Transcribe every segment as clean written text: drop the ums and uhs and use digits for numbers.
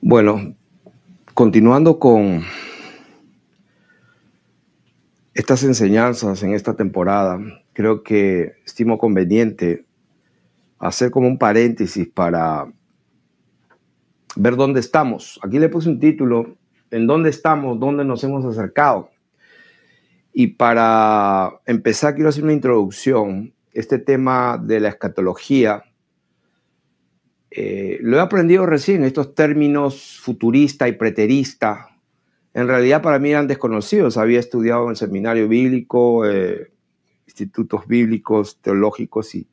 Bueno, continuando con estas enseñanzas en esta temporada, creo que estimo conveniente hacer como un paréntesis para ver dónde estamos. Aquí le puse un título, ¿en dónde estamos? ¿Dónde nos hemos acercado? Y para empezar quiero hacer una introducción. Este tema de la escatología lo he aprendido recién, estos términos futurista y preterista. En realidad para mí eran desconocidos. Había estudiado en el seminario bíblico, institutos bíblicos, teológicos y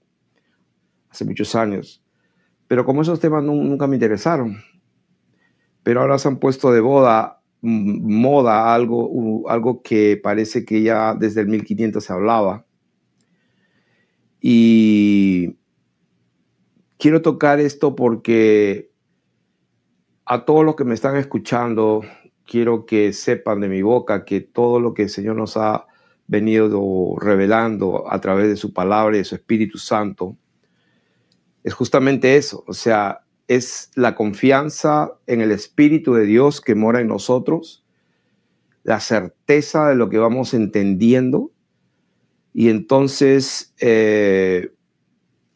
hace muchos años. Pero como esos temas nunca me interesaron. Pero ahora se han puesto de moda algo que parece que ya desde el 1500 se hablaba. Y quiero tocar esto porque a todos los que me están escuchando, quiero que sepan de mi boca que todo lo que el Señor nos ha venido revelando a través de su palabra y de su Espíritu Santo es justamente eso. O sea, es la confianza en el Espíritu de Dios que mora en nosotros, la certeza de lo que vamos entendiendo y entonces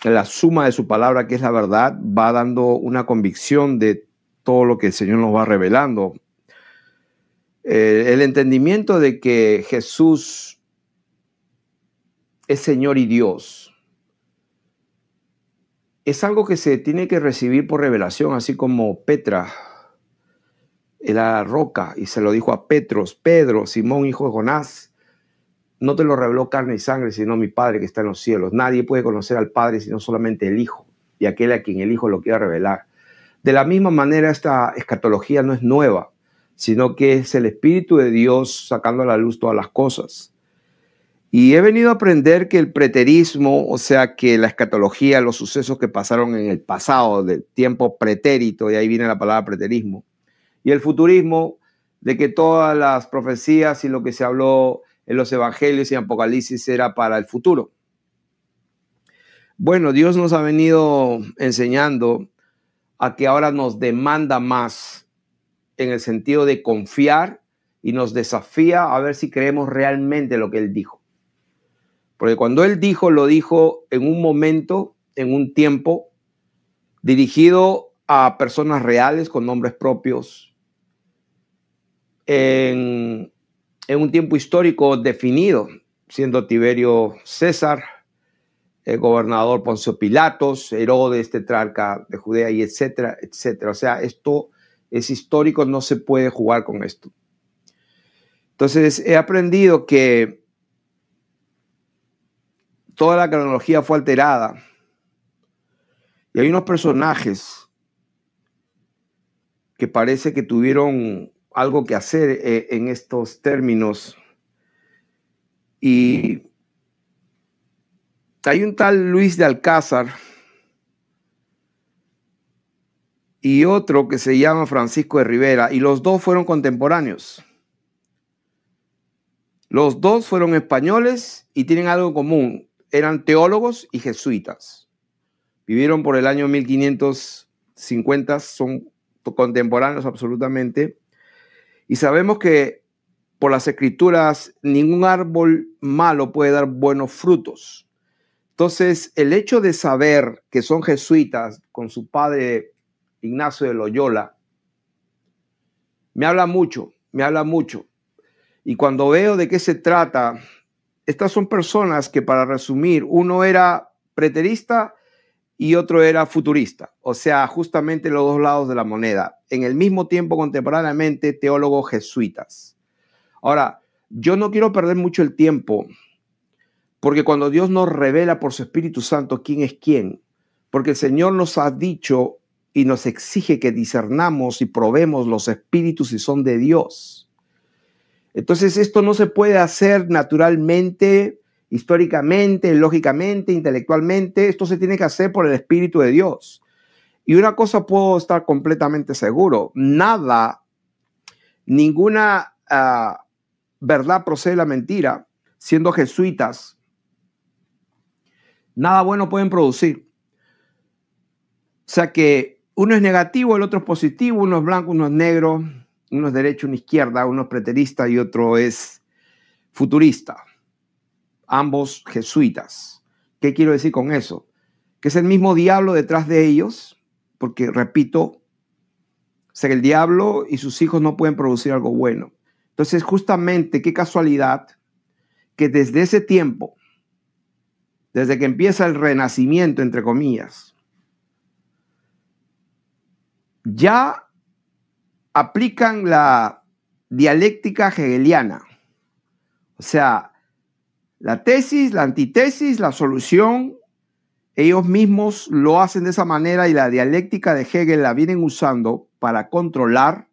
la suma de su palabra, que es la verdad, va dando una convicción de todo lo que el Señor nos va revelando. El entendimiento de que Jesús es Señor y Dios es algo que se tiene que recibir por revelación, así como Petra era la roca y se lo dijo a Pedro, Simón, hijo de Jonás, no te lo reveló carne y sangre, sino mi Padre que está en los cielos. Nadie puede conocer al Padre sino solamente el Hijo y aquel a quien el Hijo lo quiera revelar. De la misma manera, esta escatología no es nueva, sino que es el Espíritu de Dios sacando a la luz todas las cosas. Y he venido a aprender que el preterismo, o sea, que la escatología, los sucesos que pasaron en el pasado, del tiempo pretérito, de ahí viene la palabra preterismo, y el futurismo, de que todas las profecías y lo que se habló en los evangelios y Apocalipsis era para el futuro. Bueno, Dios nos ha venido enseñando a que ahora nos demanda más en el sentido de confiar y nos desafía a ver si creemos realmente lo que Él dijo. Porque cuando Él dijo, lo dijo en un momento, en un tiempo, dirigido a personas reales con nombres propios, en un tiempo histórico definido, siendo Tiberio César, el gobernador Poncio Pilatos, Herodes, tetrarca de Judea, y etcétera, etcétera. O sea, esto es histórico, no se puede jugar con esto. Entonces, he aprendido que toda la cronología fue alterada y hay unos personajes que parece que tuvieron algo que hacer en estos términos. Y hay un tal Luis de Alcázar y otro que se llama Francisco de Rivera, y los dos fueron contemporáneos. Los dos fueron españoles y tienen algo en común. Eran teólogos y jesuitas. Vivieron por el año 1550, son contemporáneos absolutamente. Y sabemos que por las escrituras ningún árbol malo puede dar buenos frutos. Entonces, el hecho de saber que son jesuitas con su padre Ignacio de Loyola, me habla mucho. Y cuando veo de qué se trata, estas son personas que, para resumir, uno era preterista y otro era futurista. O sea, justamente los dos lados de la moneda. En el mismo tiempo, contemporáneamente, teólogos jesuitas. Ahora, yo no quiero perder mucho el tiempo, porque cuando Dios nos revela por su Espíritu Santo quién es quién, porque el Señor nos ha dicho y nos exige que discernamos y probemos los espíritus si son de Dios. Entonces esto no se puede hacer naturalmente, históricamente, lógicamente, intelectualmente. Esto se tiene que hacer por el Espíritu de Dios. Y una cosa puedo estar completamente seguro: ninguna verdad procede de la mentira. Siendo jesuitas, nada bueno pueden producir. O sea que Uno es negativo, el otro es positivo, uno es blanco, uno es negro, uno es derecho, uno es izquierda, uno es preterista y otro es futurista. Ambos jesuitas. ¿Qué quiero decir con eso? Que es el mismo diablo detrás de ellos, porque, repito, ser el diablo y sus hijos no pueden producir algo bueno. Entonces, justamente, qué casualidad que desde ese tiempo, desde que empieza el renacimiento, entre comillas, ya aplican la dialéctica hegeliana. O sea, la tesis, la antitesis, la solución, ellos mismos lo hacen de esa manera y la dialéctica de Hegel la vienen usando para controlar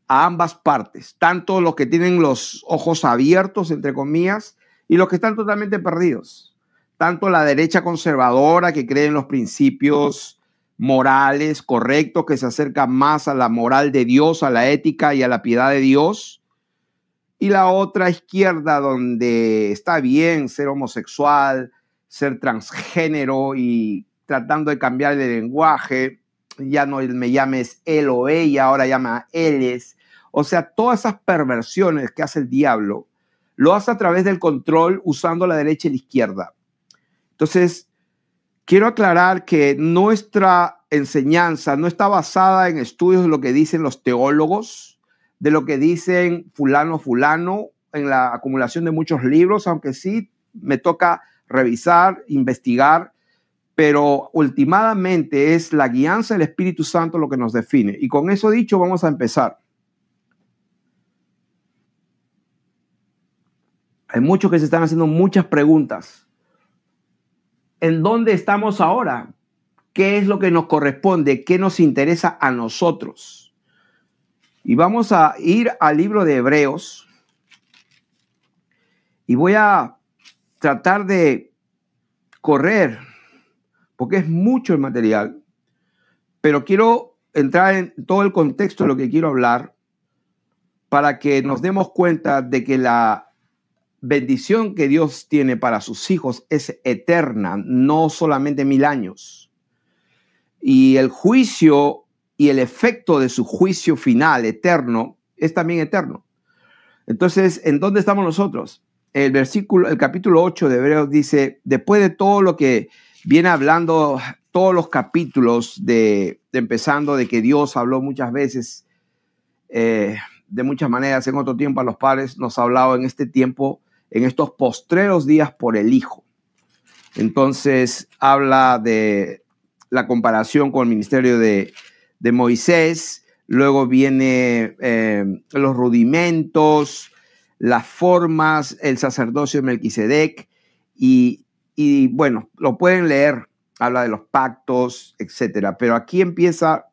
a ambas partes, tanto los que tienen los ojos abiertos, entre comillas, y los que están totalmente perdidos. Tanto la derecha conservadora que cree en los principios morales correctos, que se acerca más a la moral de Dios, a la ética y a la piedad de Dios, y la otra izquierda donde está bien ser homosexual, ser transgénero y tratando de cambiar el lenguaje, ya no me llames él o ella, ahora llama éles. O sea, todas esas perversiones que hace el diablo, lo hace a través del control usando la derecha y la izquierda. Entonces, quiero aclarar que nuestra enseñanza no está basada en estudios de lo que dicen los teólogos, de lo que dicen fulano, en la acumulación de muchos libros, aunque sí me toca revisar, investigar, pero últimamente es la guianza del Espíritu Santo lo que nos define. Y con eso dicho, vamos a empezar. Hay muchos que se están haciendo muchas preguntas. ¿En dónde estamos ahora? ¿Qué es lo que nos corresponde? ¿Qué nos interesa a nosotros? Y vamos a ir al libro de Hebreos. Y voy a tratar de correr, porque es mucho el material, pero quiero entrar en todo el contexto de lo que quiero hablar para que nos demos cuenta de que la bendición que Dios tiene para sus hijos es eterna, no solamente 1000 años. Y el juicio y el efecto de su juicio final eterno es también eterno. Entonces, ¿en dónde estamos nosotros? El capítulo 8 de Hebreos dice, después de todo lo que viene hablando, todos los capítulos empezando de que Dios habló muchas veces, de muchas maneras, en otro tiempo a los padres, nos ha hablado en este tiempo, en estos postreros días por el Hijo. Entonces, habla de la comparación con el ministerio de Moisés, luego viene los rudimentos, las formas, el sacerdocio de Melquisedec y bueno, lo pueden leer, habla de los pactos, etcétera. Pero aquí empieza,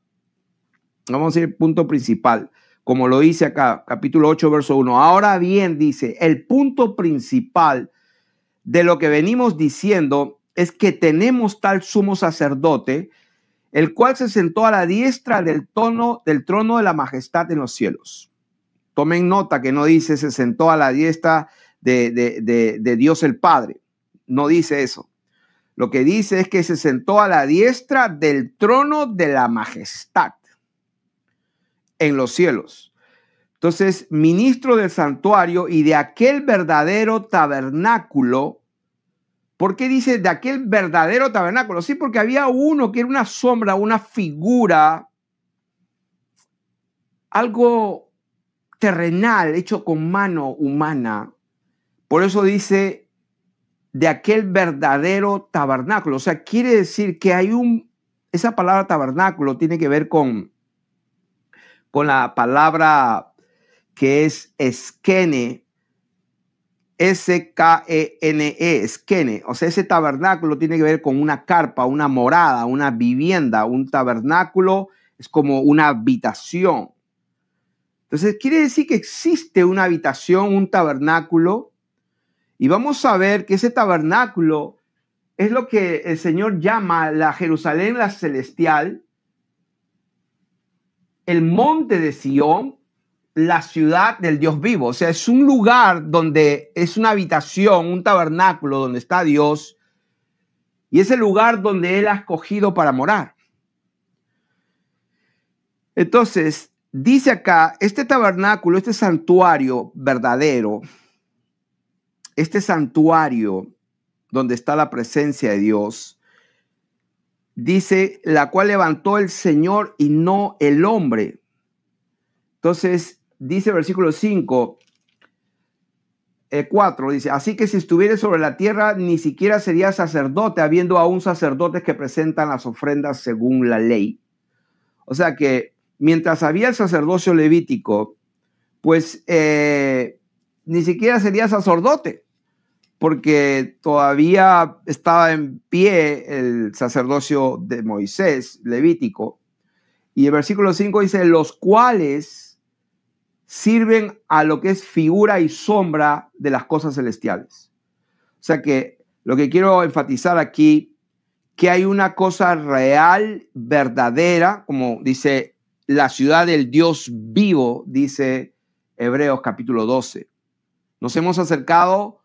vamos a ir al punto principal, como lo dice acá, capítulo 8, verso 1. Ahora bien, dice, el punto principal de lo que venimos diciendo es que tenemos tal sumo sacerdote, el cual se sentó a la diestra del trono de la majestad en los cielos. Tomen nota que no dice se sentó a la diestra de Dios el Padre. No dice eso. Lo que dice es que se sentó a la diestra del trono de la majestad en los cielos. Entonces, ministro del santuario y de aquel verdadero tabernáculo. ¿Por qué dice de aquel verdadero tabernáculo? Sí, porque había uno que era una sombra, una figura, algo terrenal, hecho con mano humana. Por eso dice de aquel verdadero tabernáculo. O sea, quiere decir que hay esa palabra tabernáculo tiene que ver con la palabra que es esquene, S-K-E-N-E, esquene. O sea, ese tabernáculo tiene que ver con una carpa, una morada, una vivienda. Un tabernáculo es como una habitación. Entonces, quiere decir que existe una habitación, un tabernáculo, y vamos a ver que ese tabernáculo es lo que el Señor llama la Jerusalén, la celestial, el monte de Sión, la ciudad del Dios vivo. O sea, es un lugar donde es una habitación, un tabernáculo donde está Dios, y es el lugar donde Él ha escogido para morar. Entonces, dice acá, este tabernáculo, este santuario verdadero, este santuario donde está la presencia de Dios, dice, la cual levantó el Señor y no el hombre. Entonces, dice el versículo 5, 4, dice, así que si estuvieres sobre la tierra, ni siquiera serías sacerdote, habiendo aún sacerdotes que presentan las ofrendas según la ley. O sea que mientras había el sacerdocio levítico, pues ni siquiera sería sacerdote, porque todavía estaba en pie el sacerdocio de Moisés, levítico. Y el versículo 5 dice, los cuales sirven a lo que es figura y sombra de las cosas celestiales. O sea que lo que quiero enfatizar aquí, que hay una cosa real, verdadera, como dice la ciudad del Dios vivo, dice Hebreos capítulo 12. Nos hemos acercado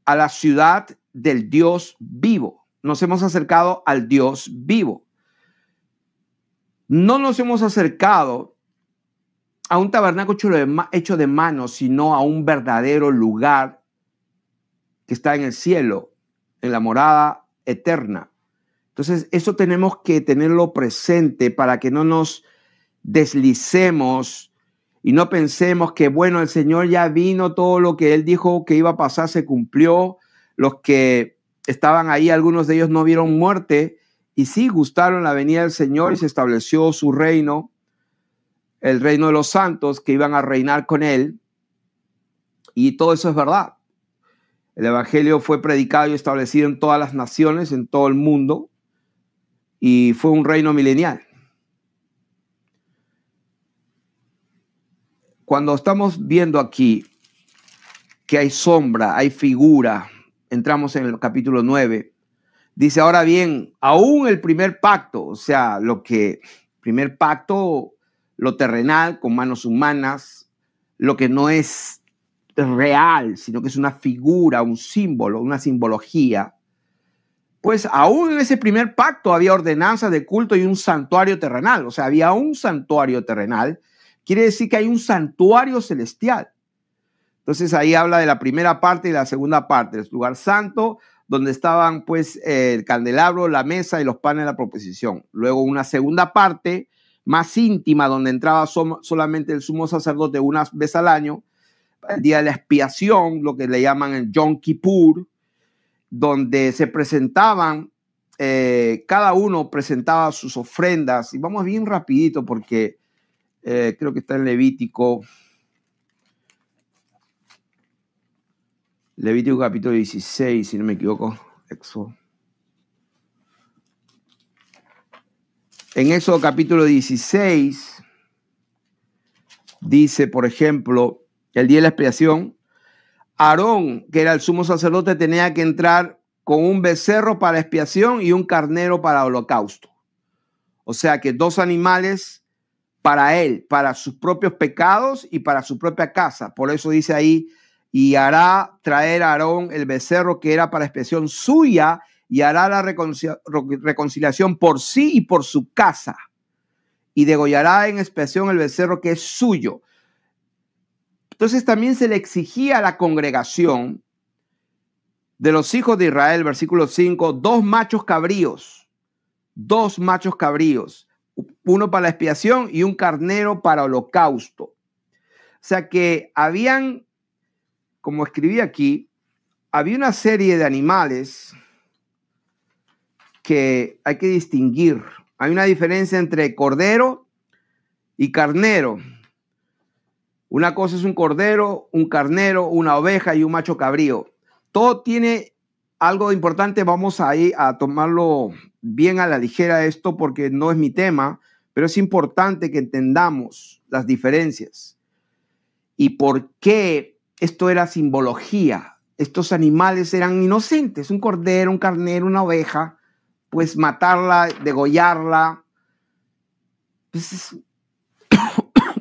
a la ciudad del Dios vivo. Nos hemos acercado al Dios vivo. No nos hemos acercado a un tabernáculo hecho de manos, sino a un verdadero lugar que está en el cielo, en la morada eterna. Entonces, eso tenemos que tenerlo presente para que no nos deslicemos y no pensemos que, bueno, el Señor ya vino, todo lo que Él dijo que iba a pasar se cumplió. Los que estaban ahí, algunos de ellos no vieron muerte y sí gustaron la venida del Señor y se estableció su reino, el reino de los santos que iban a reinar con Él. Y todo eso es verdad. El evangelio fue predicado y establecido en todas las naciones, en todo el mundo, y fue un reino milenial. Cuando estamos viendo aquí que hay sombra, hay figura, entramos en el capítulo 9, dice, ahora bien, aún el primer pacto, o sea, primer pacto, lo terrenal, con manos humanas, lo que no es real, sino que es una figura, un símbolo, una simbología, pues aún en ese primer pacto había ordenanzas de culto y un santuario terrenal, o sea, había un santuario terrenal, quiere decir que hay un santuario celestial. Entonces ahí habla de la primera parte y la segunda parte, el lugar santo, donde estaban pues el candelabro, la mesa y los panes de la proposición. Luego una segunda parte más íntima, donde entraba solamente el sumo sacerdote una vez al año, el día de la expiación, lo que le llaman el Yom Kippur, donde se presentaban, cada uno presentaba sus ofrendas. Y vamos bien rapidito porque creo que está en Levítico capítulo 16, si no me equivoco. En Éxodo capítulo 16 dice, por ejemplo, el día de la expiación, Aarón, que era el sumo sacerdote, tenía que entrar con un becerro para expiación y un carnero para holocausto. O sea que 2 animales para él, para sus propios pecados y para su propia casa. Por eso dice ahí, y hará traer a Aarón el becerro que era para expiación suya y hará la reconciliación por sí y por su casa. Y degollará en expiación el becerro que es suyo. Entonces también se le exigía a la congregación de los hijos de Israel, versículo 5, 2 machos cabríos, uno para la expiación y un carnero para holocausto. O sea que habían, como escribí aquí, había una serie de animales que hay que distinguir. Hay una diferencia entre cordero y carnero. Una cosa es un cordero, un carnero, una oveja y un macho cabrío. Todo tiene algo importante. Vamos a ir a tomarlo bien a la ligera esto porque no es mi tema, pero es importante que entendamos las diferencias y por qué esto era simbología. Estos animales eran inocentes, un cordero, un carnero, una oveja, pues matarla, degollarla, pues es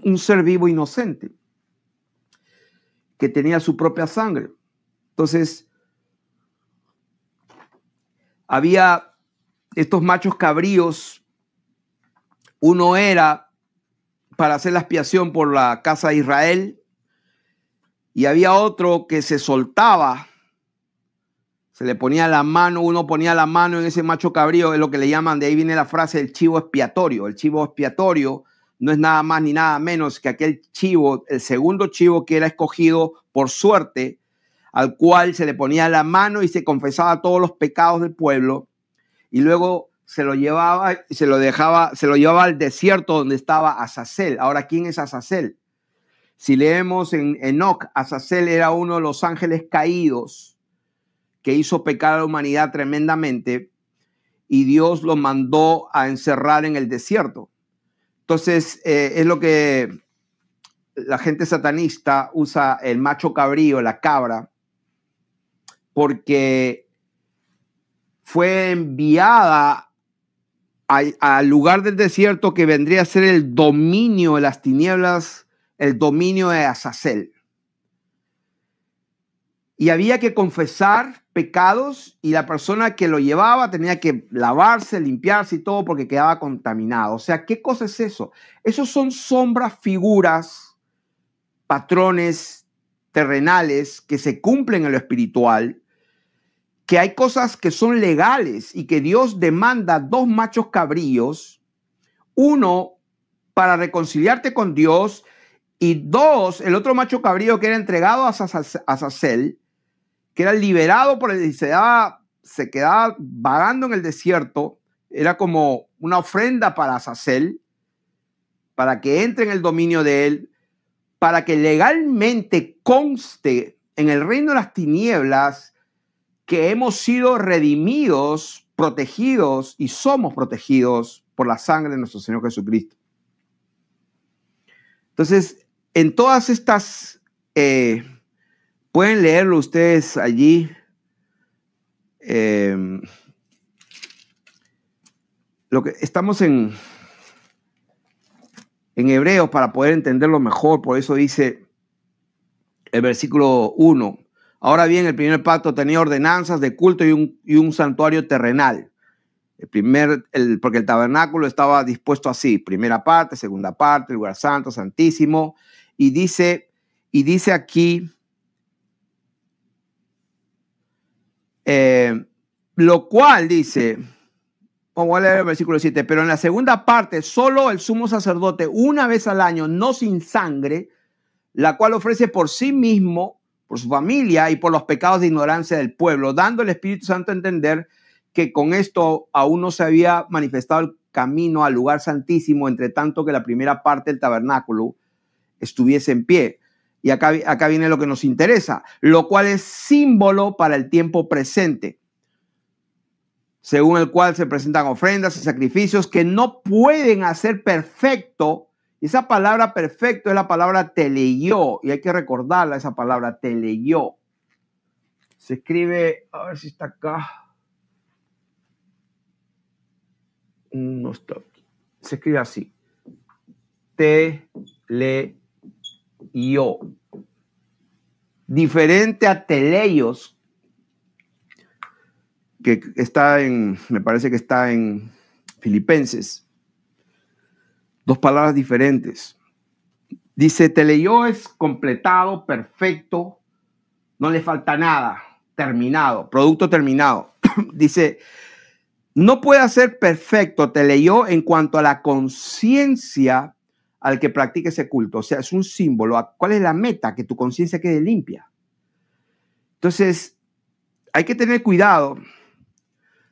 un ser vivo inocente que tenía su propia sangre. Entonces, había estos machos cabríos. Uno era para hacer la expiación por la casa de Israel. Y había otro que se soltaba, se le ponía la mano, uno ponía la mano en ese macho cabrío, es lo que le llaman, de ahí viene la frase del chivo expiatorio. El chivo expiatorio no es nada más ni nada menos que aquel chivo, el segundo chivo que era escogido por suerte, al cual se le ponía la mano y se confesaba todos los pecados del pueblo, y luego se lo llevaba y se lo llevaba al desierto donde estaba Azazel. Ahora, ¿quién es Azazel? Si leemos en Enoc, Azazel era uno de los ángeles caídos que hizo pecar a la humanidad tremendamente, y Dios lo mandó a encerrar en el desierto. Entonces, es lo que la gente satanista usa, el macho cabrío, la cabra, porque fue enviada al lugar del desierto que vendría a ser el dominio de las tinieblas, el dominio de Azazel. Y había que confesar pecados, y la persona que lo llevaba tenía que lavarse, limpiarse y todo, porque quedaba contaminado. O sea, ¿qué cosa es eso? Esos son sombras, figuras, patrones terrenales que se cumplen en lo espiritual, que hay cosas que son legales y que Dios demanda 2 machos cabríos, 1 para reconciliarte con Dios, y 2, el otro macho cabrío que era entregado a Azazel, que era liberado por el, se quedaba vagando en el desierto, era como una ofrenda para Azazel, para que entre en el dominio de él, para que legalmente conste en el reino de las tinieblas que hemos sido redimidos, protegidos, y somos protegidos por la sangre de nuestro Señor Jesucristo. Entonces, en todas estas... pueden leerlo ustedes allí. Lo que estamos en Hebreos para poder entenderlo mejor. Por eso dice el versículo 1. Ahora bien, el primer pacto tenía ordenanzas de culto y un santuario terrenal. Porque el tabernáculo estaba dispuesto así: primera parte, segunda parte, lugar santo, santísimo. Y dice aquí, lo cual dice, vamos a leer el versículo 7, pero en la segunda parte, solo el sumo sacerdote una vez al año, no sin sangre, la cual ofrece por sí mismo, por su familia y por los pecados de ignorancia del pueblo, dando el Espíritu Santo a entender que con esto aún no se había manifestado el camino al lugar santísimo, entre tanto que la primera parte del tabernáculo estuviese en pie. Y acá viene lo que nos interesa, lo cual es símbolo para el tiempo presente, según el cual se presentan ofrendas y sacrificios que no pueden hacer perfecto. Esa palabra perfecto es la palabra teleió, y hay que recordarla, esa palabra teleió. Se escribe, a ver si está acá. No está aquí. Se escribe así: teleió. Diferente a teleios, que está me parece que está en Filipenses. 2 palabras diferentes. Dice, teleió es completado, perfecto, no le falta nada, terminado, producto terminado. Dice, no puede ser perfecto teleió en cuanto a la conciencia al que practique ese culto. O sea, es un símbolo. ¿Cuál es la meta? Que tu conciencia quede limpia. Entonces, hay que tener cuidado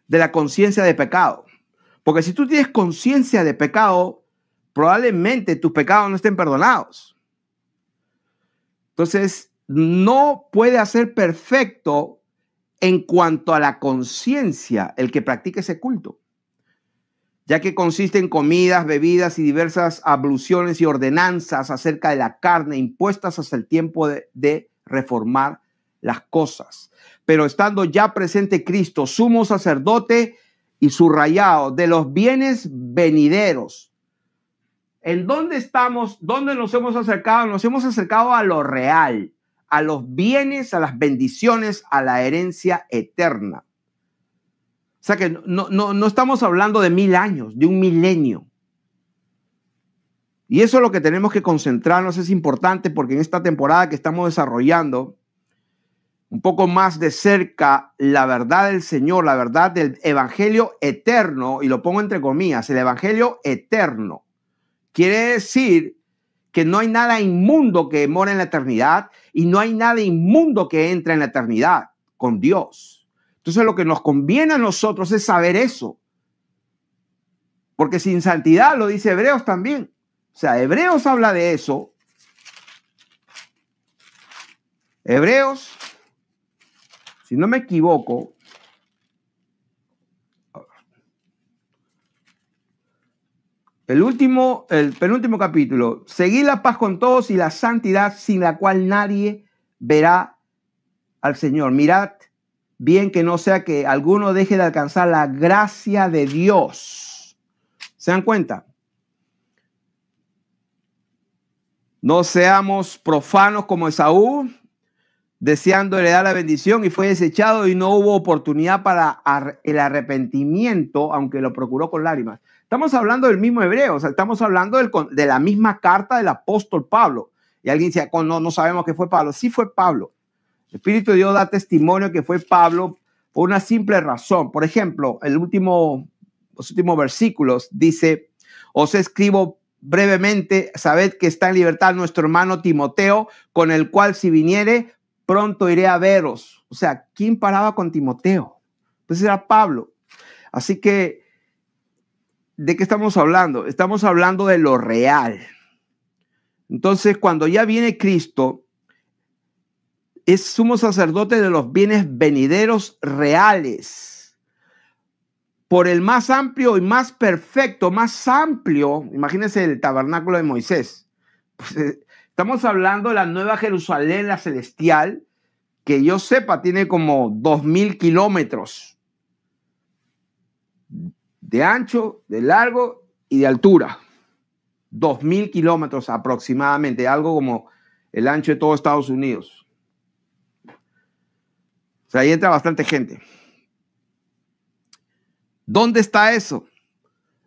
de la conciencia de pecado. Porque si tú tienes conciencia de pecado, probablemente tus pecados no estén perdonados. Entonces, no puede hacer perfecto en cuanto a la conciencia el que practique ese culto, ya que consiste en comidas, bebidas y diversas abluciones y ordenanzas acerca de la carne impuestas hasta el tiempo de reformar las cosas. Pero estando ya presente Cristo, sumo sacerdote y subrayado de los bienes venideros. ¿En dónde estamos? ¿Dónde nos hemos acercado? Nos hemos acercado a lo real, a los bienes, a las bendiciones, a la herencia eterna. O sea que no estamos hablando de 1000 años, de un milenio. Y eso es lo que tenemos que concentrarnos, es importante porque en esta temporada que estamos desarrollando un poco más de cerca la verdad del Señor, la verdad del evangelio eterno, y lo pongo entre comillas, el evangelio eterno, quiere decir que no hay nada inmundo que mora en la eternidad y no hay nada inmundo que entra en la eternidad con Dios. Entonces lo que nos conviene a nosotros es saber eso, porque sin santidad, lo dice Hebreos también. O sea, Hebreos habla de eso. Hebreos, si no me equivoco, el penúltimo capítulo, seguid la paz con todos y la santidad sin la cual nadie verá al Señor. Mirad bien que no sea que alguno deje de alcanzar la gracia de Dios. ¿Se dan cuenta? No seamos profanos como Esaú, deseando heredar la bendición y fue desechado y no hubo oportunidad para el arrepentimiento, aunque lo procuró con lágrimas. Estamos hablando del mismo Hebreo, o sea, estamos hablando de la misma carta del apóstol Pablo. Y alguien dice, no sabemos que fue Pablo. Sí fue Pablo. El Espíritu de Dios da testimonio que fue Pablo por una simple razón. Por ejemplo, los últimos versículos dice, os escribo brevemente, sabed que está en libertad nuestro hermano Timoteo, con el cual si viniere, pronto iré a veros. O sea, ¿quién paraba con Timoteo? Pues era Pablo. Así que, ¿de qué estamos hablando? Estamos hablando de lo real. Entonces, cuando ya viene Cristo, es sumo sacerdote de los bienes venideros reales. Por el más amplio y más perfecto, más amplio, imagínense el tabernáculo de Moisés. Pues, estamos hablando de la nueva Jerusalén, la celestial, que yo sepa tiene como 2000 kilómetros de ancho, de largo y de altura. 2000 kilómetros aproximadamente, algo como el ancho de todo Estados Unidos. O sea, ahí entra bastante gente. ¿Dónde está eso?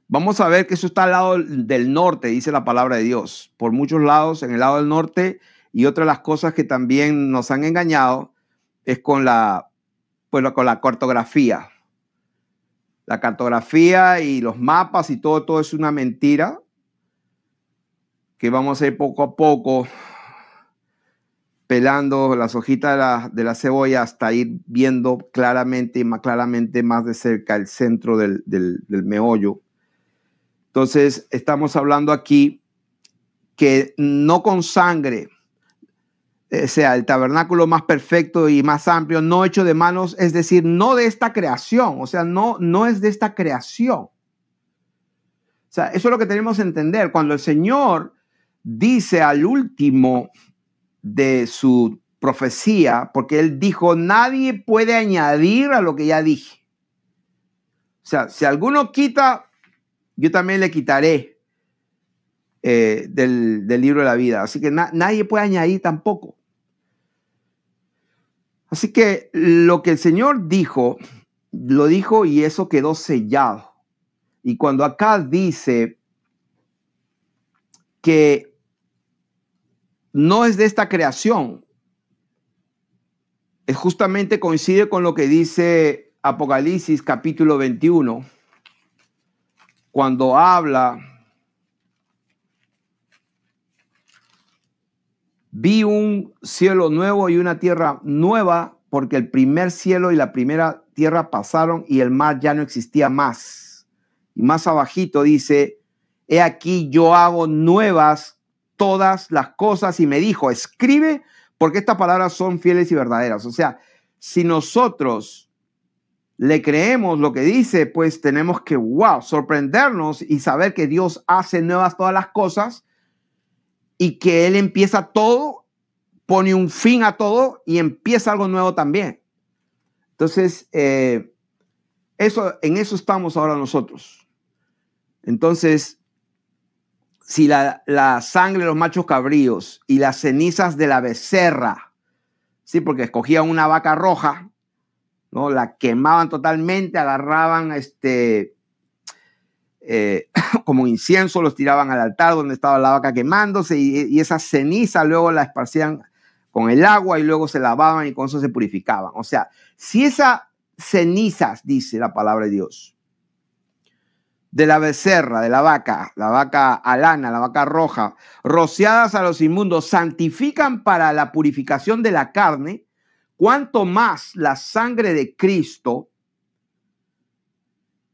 Vamos a ver que eso está al lado del norte, dice la palabra de Dios. Por muchos lados, en el lado del norte. Y otra de las cosas que también nos han engañado es con la cartografía. La cartografía y los mapas y todo es una mentira que vamos a ir poco a poco pelando las hojitas de la cebolla hasta ir viendo claramente más de cerca el centro del meollo. Entonces, estamos hablando aquí que no con sangre, sea el tabernáculo más perfecto y más amplio, no hecho de manos, es decir, no de esta creación, o sea, no es de esta creación. O sea, eso es lo que tenemos que entender. Cuando el Señor dice al último de su profecía, porque Él dijo, nadie puede añadir a lo que ya dije. O sea, si alguno quita, yo también le quitaré del libro de la vida. Así que nadie puede añadir tampoco. Así que lo que el Señor dijo, lo dijo y eso quedó sellado. Y cuando acá dice que no es de esta creación, es justamente coincide con lo que dice Apocalipsis capítulo 21, cuando habla, vi un cielo nuevo y una tierra nueva, porque el primer cielo y la primera tierra pasaron y el mar ya no existía más. Y más abajito dice, he aquí yo hago nuevas todas las cosas, y me dijo, escribe, porque estas palabras son fieles y verdaderas. O sea, si nosotros le creemos lo que dice, pues tenemos que, sorprendernos y saber que Dios hace nuevas todas las cosas y que Él empieza todo, pone un fin a todo y empieza algo nuevo también. Entonces, en eso estamos ahora nosotros. Entonces, si la sangre de los machos cabríos y las cenizas de la becerra, sí, porque escogían una vaca roja, ¿no? La quemaban totalmente, agarraban como incienso, los tiraban al altar donde estaba la vaca quemándose y esa ceniza luego la esparcían con el agua y luego se lavaban y con eso se purificaban. O sea, si esas cenizas, dice la palabra de Dios, de la becerra, de la vaca alana, la vaca roja, rociadas a los inmundos, santifican para la purificación de la carne, cuanto más la sangre de Cristo,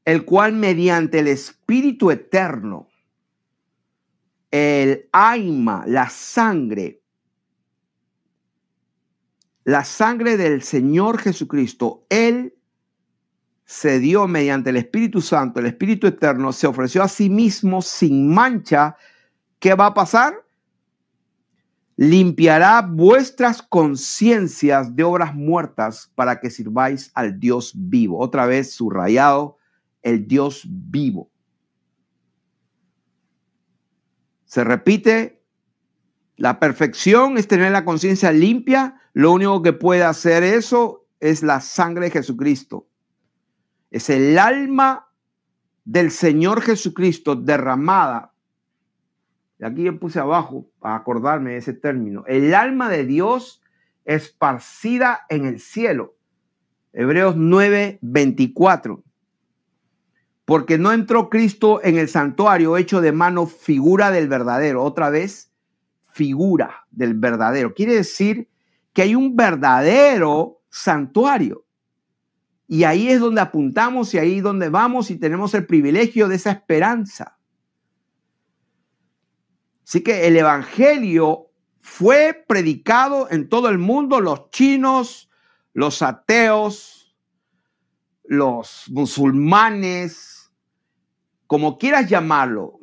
el cual mediante el Espíritu eterno, el alma, la sangre del Señor Jesucristo, Él se dio mediante el Espíritu Santo, el Espíritu eterno, se ofreció a sí mismo sin mancha. ¿Qué va a pasar? Limpiará vuestras conciencias de obras muertas para que sirváis al Dios vivo. Otra vez subrayado, el Dios vivo. Se repite, la perfección es tener la conciencia limpia. Lo único que puede hacer eso es la sangre de Jesucristo. Es el alma del Señor Jesucristo derramada. Y aquí yo puse abajo para acordarme de ese término. El alma de Dios esparcida en el cielo. Hebreos 9:24. Porque no entró Cristo en el santuario hecho de mano, figura del verdadero. Otra vez, figura del verdadero. Quiere decir que hay un verdadero santuario. Y ahí es donde apuntamos y ahí es donde vamos y tenemos el privilegio de esa esperanza. Así que el evangelio fue predicado en todo el mundo, los chinos, los ateos, los musulmanes, como quieras llamarlo,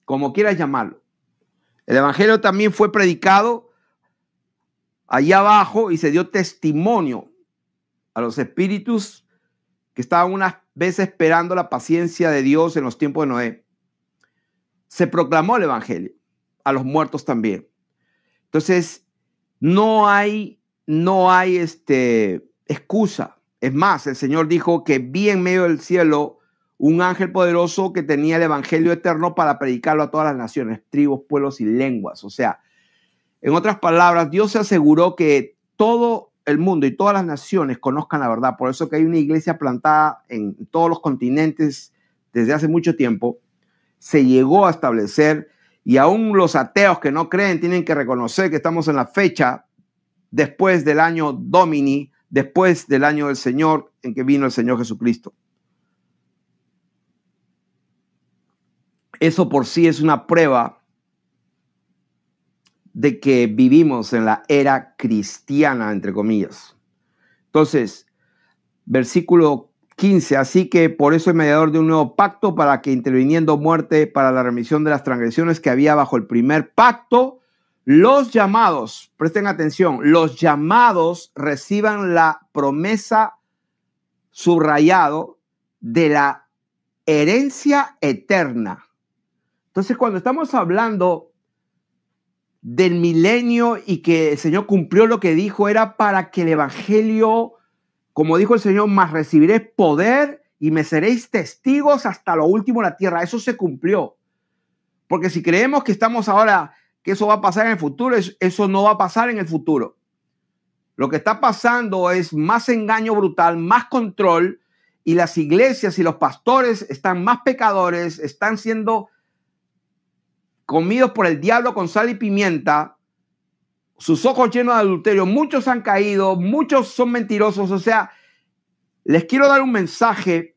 como quieras llamarlo. El evangelio también fue predicado allá abajo y se dio testimonio a los espíritus que estaban unas veces esperando la paciencia de Dios en los tiempos de Noé. Se proclamó el evangelio a los muertos también. Entonces, no hay excusa. Es más, el Señor dijo que vi en medio del cielo un ángel poderoso que tenía el evangelio eterno para predicarlo a todas las naciones, tribus, pueblos y lenguas. O sea, en otras palabras, Dios se aseguró que todo el mundo y todas las naciones conozcan la verdad. Por eso que hay una iglesia plantada en todos los continentes desde hace mucho tiempo. Se llegó a establecer y aún los ateos que no creen tienen que reconocer que estamos en la fecha después del año Domini, después del año del Señor en que vino el Señor Jesucristo. Eso por sí es una prueba de que vivimos en la era cristiana, entre comillas. Entonces, versículo 15, así que por eso es mediador de un nuevo pacto, para que interviniendo muerte para la remisión de las transgresiones que había bajo el primer pacto, los llamados, presten atención, los llamados reciban la promesa subrayado de la herencia eterna. Entonces, cuando estamos hablando del milenio y que el Señor cumplió lo que dijo, era para que el evangelio, como dijo el Señor, más recibiréis poder y me seréis testigos hasta lo último de la tierra. Eso se cumplió. Porque si creemos que estamos ahora, que eso va a pasar en el futuro, eso no va a pasar en el futuro. Lo que está pasando es más engaño brutal, más control, y las iglesias y los pastores están más pecadores, están siendo comidos por el diablo con sal y pimienta, sus ojos llenos de adulterio, muchos han caído, muchos son mentirosos. O sea, les quiero dar un mensaje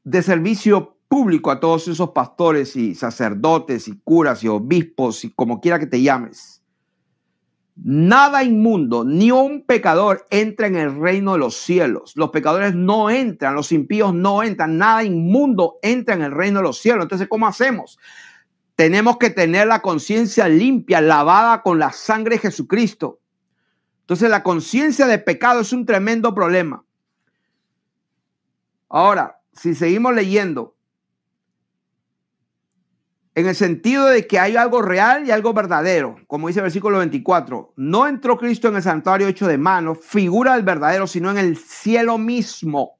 de servicio público a todos esos pastores y sacerdotes y curas y obispos y como quiera que te llames. Nada inmundo, ni un pecador entra en el reino de los cielos. Los pecadores no entran, los impíos no entran, nada inmundo entra en el reino de los cielos. Entonces, ¿cómo hacemos? Tenemos que tener la conciencia limpia, lavada con la sangre de Jesucristo. Entonces, la conciencia de pecado es un tremendo problema. Ahora, si seguimos leyendo, en el sentido de que hay algo real y algo verdadero, como dice el versículo 24, no entró Cristo en el santuario hecho de mano, figura del verdadero, sino en el cielo mismo,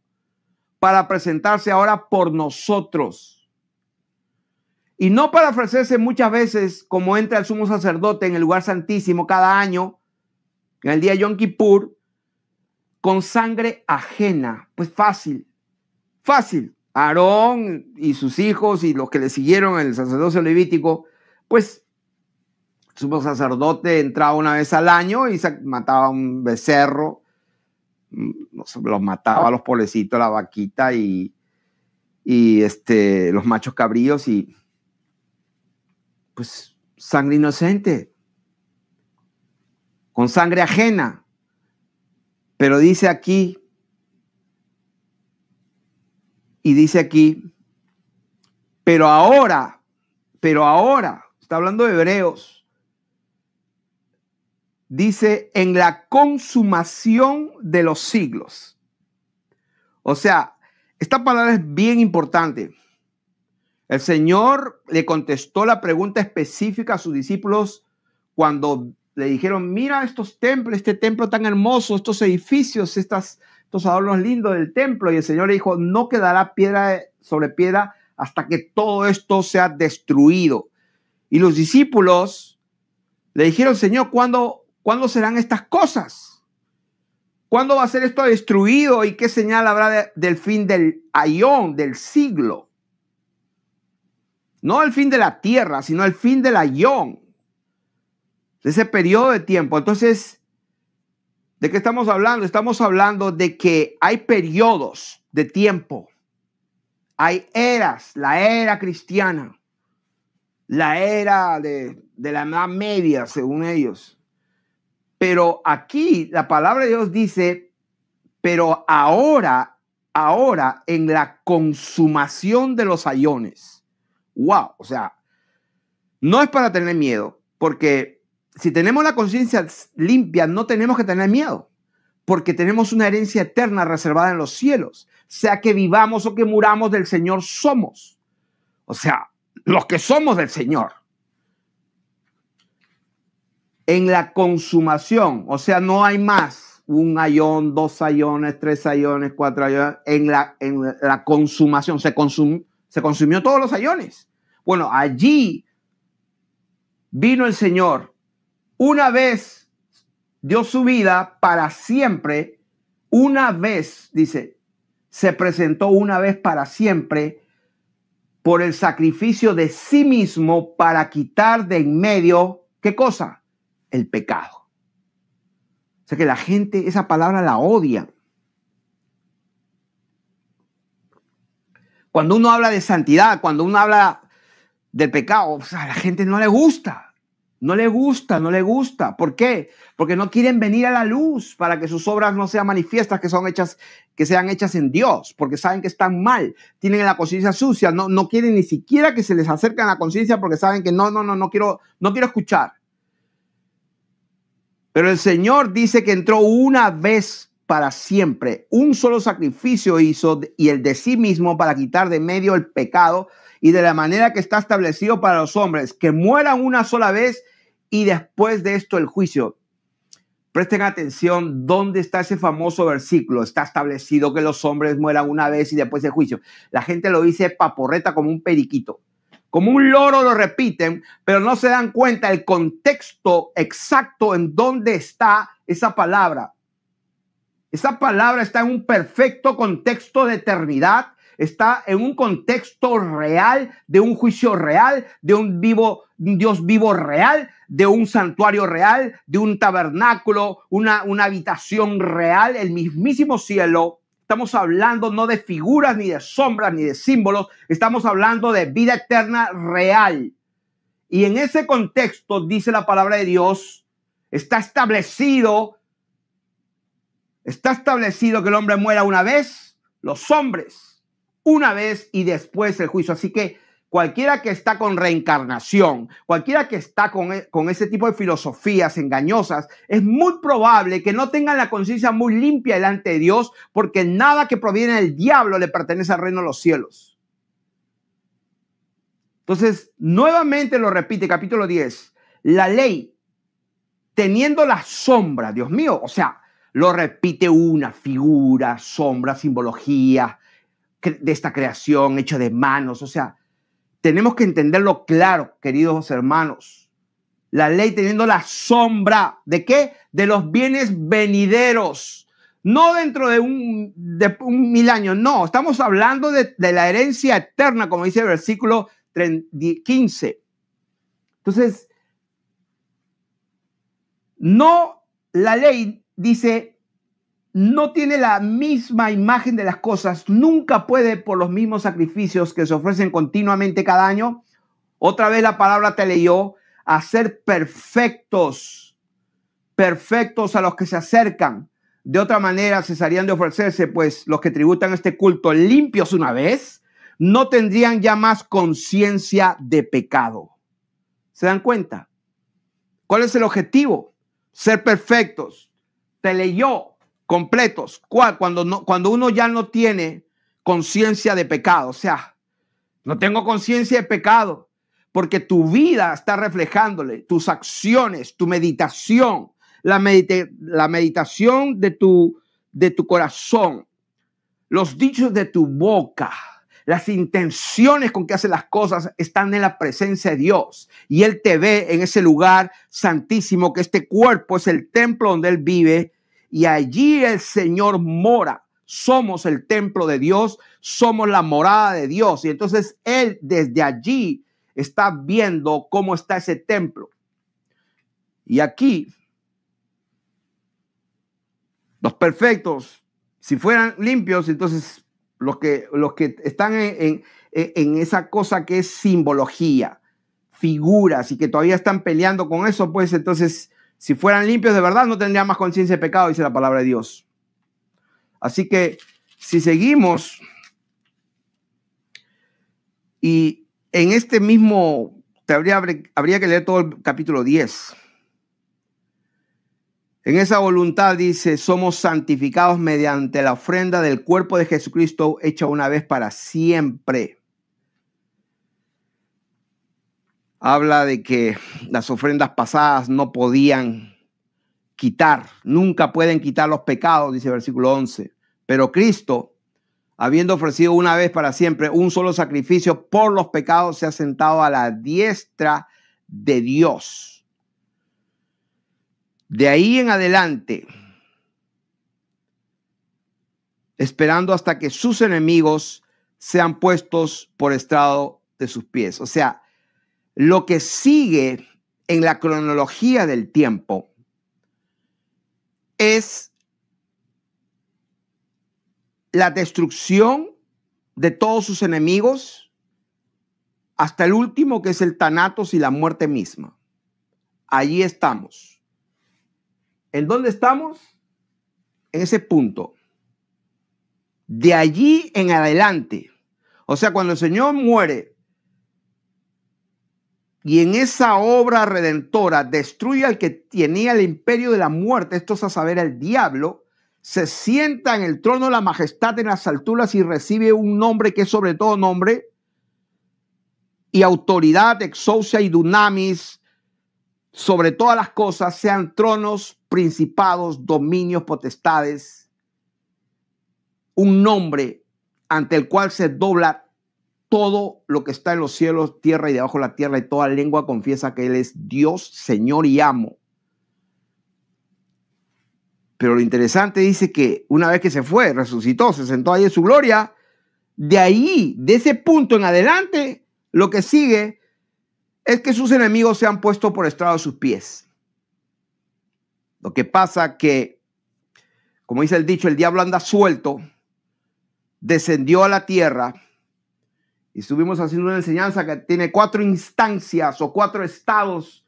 para presentarse ahora por nosotros. Y no para ofrecerse muchas veces como entra el sumo sacerdote en el lugar santísimo cada año, en el día de Yom Kippur, con sangre ajena. Pues fácil. Aarón y sus hijos y los que le siguieron en el sacerdocio levítico, pues el sumo sacerdote entraba una vez al año y se mataba un becerro, los mataba a los pobrecitos, la vaquita y los machos cabríos, y pues sangre inocente, con sangre ajena. Pero dice aquí, pero ahora, está hablando de Hebreos, dice en la consumación de los siglos. O sea, esta palabra es bien importante. El Señor le contestó la pregunta específica a sus discípulos cuando le dijeron, mira estos templos, este templo tan hermoso, estos edificios, estos adornos lindos del templo. Y el Señor le dijo, no quedará piedra sobre piedra hasta que todo esto sea destruido. Y los discípulos le dijeron, Señor, ¿cuándo serán estas cosas? ¿Cuándo va a ser esto destruido? ¿Y qué señal habrá del fin del aión, del siglo? No el fin de la tierra, sino el fin del aión, de ese periodo de tiempo. Entonces, ¿de qué estamos hablando? Estamos hablando de que hay periodos de tiempo. Hay eras, la era cristiana, la era de la Edad Media, según ellos. Pero aquí la palabra de Dios dice, pero ahora en la consumación de los aiones. Wow, o sea, no es para tener miedo, porque si tenemos la conciencia limpia, no tenemos que tener miedo, porque tenemos una herencia eterna reservada en los cielos. Sea que vivamos o que muramos, del Señor somos. O sea, los que somos del Señor. En la consumación, o sea, no hay más un aión, 2 aiones, 3 aiones, 4 aiones. En la consumación, se consumió todos los aiones. Bueno, allí vino el Señor. Una vez dio su vida para siempre. Una vez, dice, se presentó una vez para siempre por el sacrificio de sí mismo para quitar de en medio, ¿qué cosa? El pecado. O sea que la gente esa palabra la odia. Cuando uno habla de santidad, cuando uno habla del pecado, o sea, a la gente no le gusta. No le gusta. ¿Por qué? Porque no quieren venir a la luz para que sus obras no sean manifiestas, que sean hechas en Dios, porque saben que están mal, tienen la conciencia sucia, no quieren ni siquiera que se les acerquen a la conciencia porque saben que no quiero escuchar. Pero el Señor dice que entró una vez para siempre, un solo sacrificio hizo y el de sí mismo para quitar de medio el pecado, y de la manera que está establecido para los hombres, que mueran una sola vez y después de esto el juicio. Presten atención, ¿dónde está ese famoso versículo? Está establecido que los hombres mueran una vez y después el juicio. La gente lo dice paporreta como un periquito. Como un loro lo repiten, pero no se dan cuenta el contexto exacto en dónde está esa palabra. Esa palabra está en un perfecto contexto de eternidad. Está en un contexto real, de un juicio real, de un Dios vivo real, de un santuario real, de un tabernáculo, una habitación real, el mismísimo cielo. Estamos hablando no de figuras, ni de sombras, ni de símbolos. Estamos hablando de vida eterna real. Y en ese contexto, dice la palabra de Dios, está establecido que el hombre muera una vez, los hombres una vez y después el juicio. Así que cualquiera que está con reencarnación, cualquiera que está con ese tipo de filosofías engañosas, es muy probable que no tengan la conciencia muy limpia delante de Dios, porque nada que proviene del diablo le pertenece al reino de los cielos. Entonces, nuevamente lo repite, capítulo 10, la ley, teniendo la sombra, Dios mío, o sea, lo repite una figura, sombra, simbología, de esta creación hecha de manos. O sea, tenemos que entenderlo claro, queridos hermanos. La ley teniendo la sombra, ¿de qué? De los bienes venideros. No dentro de un 1000 años, no. Estamos hablando de la herencia eterna, como dice el versículo 15. Entonces, no, la ley dice, no tiene la misma imagen de las cosas, nunca puede por los mismos sacrificios que se ofrecen continuamente cada año. Otra vez la palabra te leyó, a ser perfectos, perfectos a los que se acercan. De otra manera cesarían de ofrecerse, pues los que tributan este culto limpios una vez, no tendrían ya más conciencia de pecado. ¿Se dan cuenta? ¿Cuál es el objetivo? Ser perfectos. Te leyó, completos. ¿Cuál? Cuando uno ya no tiene conciencia de pecado. O sea, no tengo conciencia de pecado porque tu vida está reflejándole, tus acciones, tu meditación, la meditación de tu corazón, los dichos de tu boca, las intenciones con que haces las cosas están en la presencia de Dios. Y Él te ve en ese lugar santísimo, que este cuerpo es el templo donde Él vive. Y allí el Señor mora. Somos el templo de Dios, somos la morada de Dios. Y entonces Él desde allí está viendo cómo está ese templo. Y aquí, los perfectos, si fueran limpios, entonces los que están en esa cosa que es simbología, figuras, y que todavía están peleando con eso, pues entonces, si fueran limpios de verdad, no tendrían más conciencia de pecado, dice la palabra de Dios. Así que, si seguimos, y en este mismo, habría que leer todo el capítulo 10. En esa voluntad dice, somos santificados mediante la ofrenda del cuerpo de Jesucristo hecha una vez para siempre. Habla de que las ofrendas pasadas no podían quitar, nunca pueden quitar los pecados, dice el versículo 11. Pero Cristo, habiendo ofrecido una vez para siempre un solo sacrificio por los pecados, se ha sentado a la diestra de Dios. De ahí en adelante, esperando hasta que sus enemigos sean puestos por estrado de sus pies. O sea, lo que sigue en la cronología del tiempo es la destrucción de todos sus enemigos hasta el último, que es el Thanatos y la muerte misma. Allí estamos. ¿En dónde estamos? En ese punto. De allí en adelante. O sea, cuando el Señor muere y en esa obra redentora destruye al que tenía el imperio de la muerte, esto es a saber, el diablo, se sienta en el trono de la majestad en las alturas y recibe un nombre que es sobre todo nombre, y autoridad, exousia y dunamis, sobre todas las cosas, sean tronos, principados, dominios, potestades, un nombre ante el cual se dobla todo lo que está en los cielos, tierra y debajo de la tierra, y toda lengua confiesa que Él es Dios, Señor y amo. Pero lo interesante dice que una vez que se fue, resucitó, se sentó ahí en su gloria, de ahí, de ese punto en adelante, lo que sigue es que sus enemigos se han puesto por estrado de sus pies. Lo que pasa que, como dice el dicho, el diablo anda suelto, descendió a la tierra, y estuvimos haciendo una enseñanza que tiene 4 instancias o 4 estados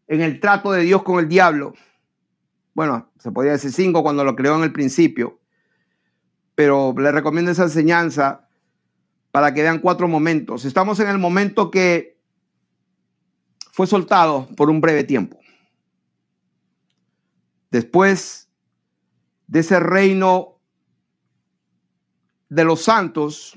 en el trato de Dios con el diablo. Bueno, se podría decir 5 cuando lo creó en el principio, pero le recomiendo esa enseñanza para que vean 4 momentos. Estamos en el momento que fue soltado por un breve tiempo. Después de ese reino de los santos,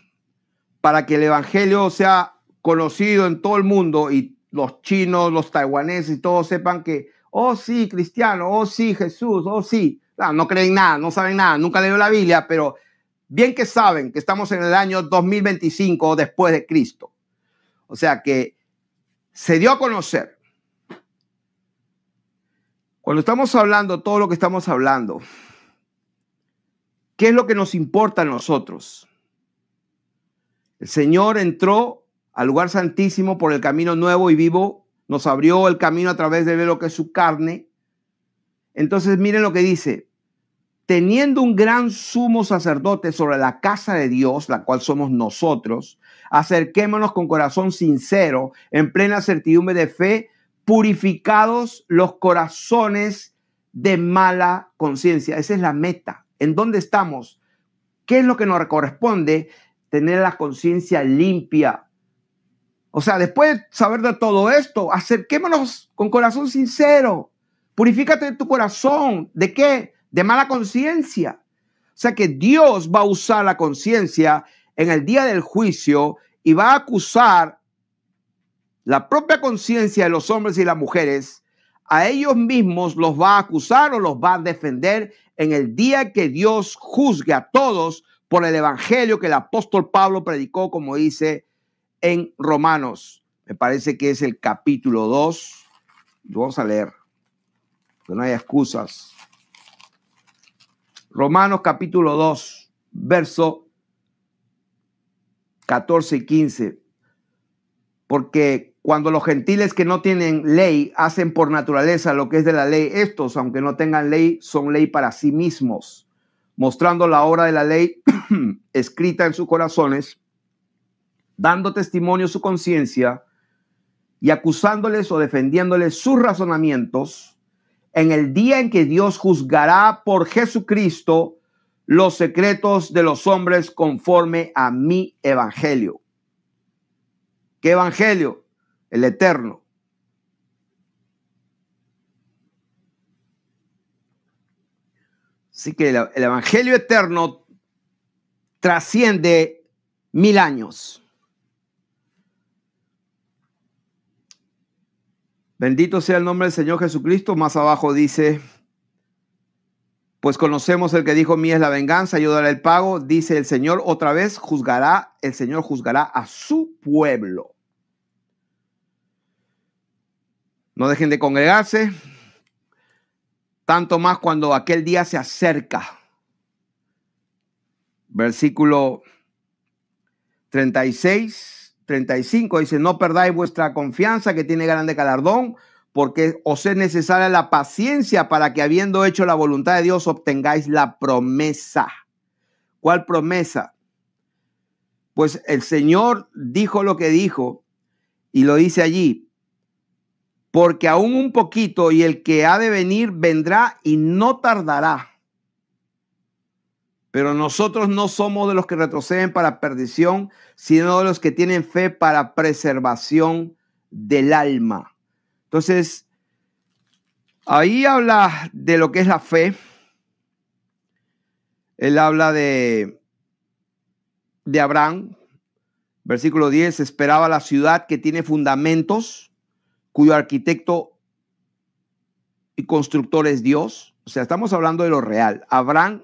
para que el evangelio sea conocido en todo el mundo y los chinos, los taiwaneses y todos sepan que, oh sí, cristiano, oh sí, Jesús, oh sí. No creen nada, no saben nada, nunca leyeron la Biblia, pero Bien que saben que estamos en el año 2025 después de Cristo. O sea que se dio a conocer. Cuando estamos hablando todo lo que estamos hablando, ¿qué es lo que nos importa a nosotros? El Señor entró al lugar santísimo por el camino nuevo y vivo, nos abrió el camino a través de lo que es su carne. Entonces miren lo que dice: teniendo un gran sumo sacerdote sobre la casa de Dios, la cual somos nosotros, acerquémonos con corazón sincero, en plena certidumbre de fe, purificados los corazones de mala conciencia. Esa es la meta. ¿En dónde estamos? ¿Qué es lo que nos corresponde? Tener la conciencia limpia. O sea, después de saber de todo esto, acerquémonos con corazón sincero. Purifícate tu corazón. ¿De qué? De mala conciencia. O sea que Dios va a usar la conciencia en el día del juicio y va a acusar la propia conciencia de los hombres y las mujeres. A ellos mismos los va a acusar o los va a defender en el día que Dios juzgue a todos por el evangelio que el apóstol Pablo predicó, como dice en Romanos. Me parece que es el capítulo 2. Lo vamos a leer, que no hay excusas. Romanos capítulo 2, verso 14 y 15. Porque cuando los gentiles que no tienen ley hacen por naturaleza lo que es de la ley, estos, aunque no tengan ley, son ley para sí mismos, mostrando la obra de la ley escrita en sus corazones, dando testimonio su conciencia y acusándoles o defendiéndoles sus razonamientos, en el día en que Dios juzgará por Jesucristo los secretos de los hombres conforme a mi evangelio. ¿Qué evangelio? El eterno. Así que el evangelio eterno trasciende 1000 años. Bendito sea el nombre del Señor Jesucristo. Más abajo dice: pues conocemos el que dijo: mía es la venganza, yo daré el pago. Dice el Señor otra vez: el Señor juzgará a su pueblo. No dejen de congregarse, tanto más cuando aquel día se acerca. Versículo 36, 35 dice: no perdáis vuestra confianza, que tiene grande galardón, porque os es necesaria la paciencia para que, habiendo hecho la voluntad de Dios, obtengáis la promesa. ¿Cuál promesa? Pues el Señor dijo lo que dijo y lo dice allí: porque aún un poquito, y el que ha de venir vendrá y no tardará. Pero nosotros no somos de los que retroceden para perdición, sino de los que tienen fe para preservación del alma. Entonces, ahí habla de lo que es la fe. Él habla de Abraham. Versículo 10: esperaba la ciudad que tiene fundamentos, cuyo arquitecto y constructor es Dios. O sea, estamos hablando de lo real. Abraham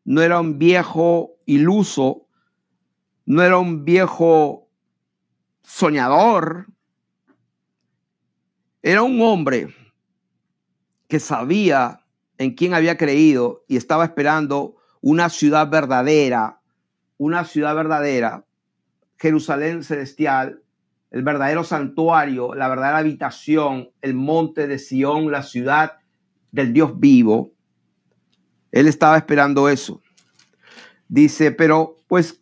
no era un viejo iluso, no era un viejo soñador. Era un hombre que sabía en quién había creído y estaba esperando una ciudad verdadera, Jerusalén celestial, el verdadero santuario, la verdadera habitación, el monte de Sión, la ciudad del Dios vivo. Él estaba esperando eso. Dice, pero pues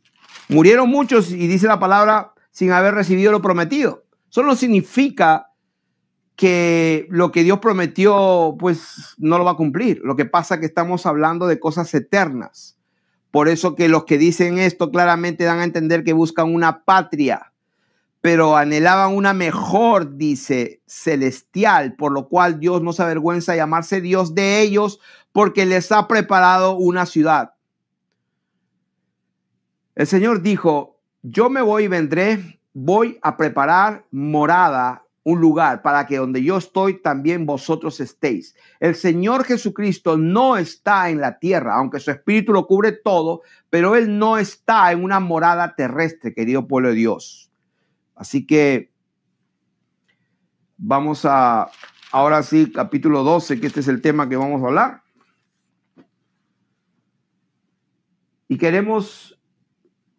murieron muchos, y dice la palabra, sin haber recibido lo prometido. Eso no significa que lo que Dios prometió pues no lo va a cumplir. Lo que pasa es que estamos hablando de cosas eternas. Por eso que los que dicen esto claramente dan a entender que buscan una patria, pero anhelaban una mejor, dice, celestial, por lo cual Dios no se avergüenza de llamarse Dios de ellos, porque les ha preparado una ciudad. El Señor dijo: yo me voy y vendré, voy a preparar morada un lugar para que donde yo estoy también vosotros estéis. El Señor Jesucristo no está en la tierra, aunque su espíritu lo cubre todo, pero Él no está en una morada terrestre, querido pueblo de Dios. Así que vamos a, ahora sí, capítulo 12, que este es el tema que vamos a hablar. Y queremos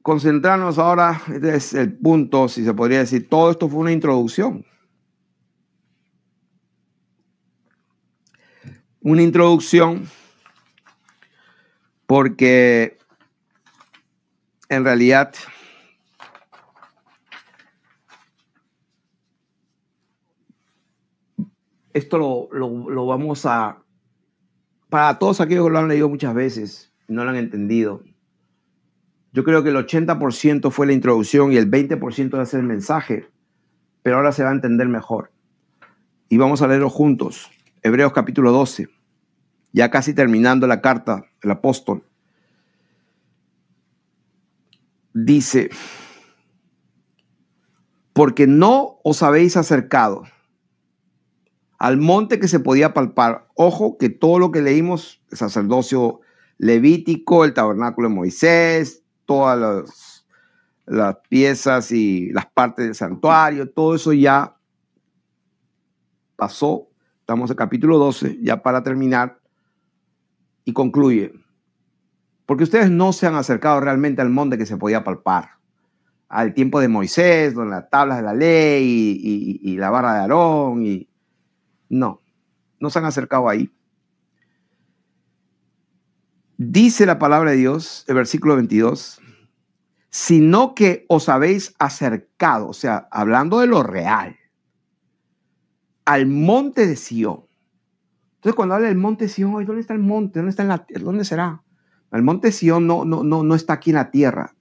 concentrarnos ahora, este es el punto, si se podría decir, todo esto fue una introducción. Una introducción porque en realidad esto lo vamos a, para todos aquellos que lo han leído muchas veces y no lo han entendido, yo creo que el 80% fue la introducción y el 20% va a ser el mensaje, pero ahora se va a entender mejor. Y vamos a leerlo juntos. Hebreos capítulo 12, ya casi terminando la carta del apóstol. Dice, porque no os habéis acercado al monte que se podía palpar. Ojo que todo lo que leímos, el sacerdocio levítico, el tabernáculo de Moisés, todas las piezas y las partes del santuario, todo eso ya pasó. Estamos en capítulo 12, ya para terminar, y concluye. Porque ustedes no se han acercado realmente al monte que se podía palpar. Al tiempo de Moisés, donde las tablas de la ley y la vara de Aarón. No se han acercado ahí. Dice la palabra de Dios, el versículo 22, sino que os habéis acercado, o sea, hablando de lo real, al monte de Sión. Entonces, cuando habla del monte de Sión, ¿dónde está el monte? ¿Dónde será? El monte de Sión no está aquí en la tierra.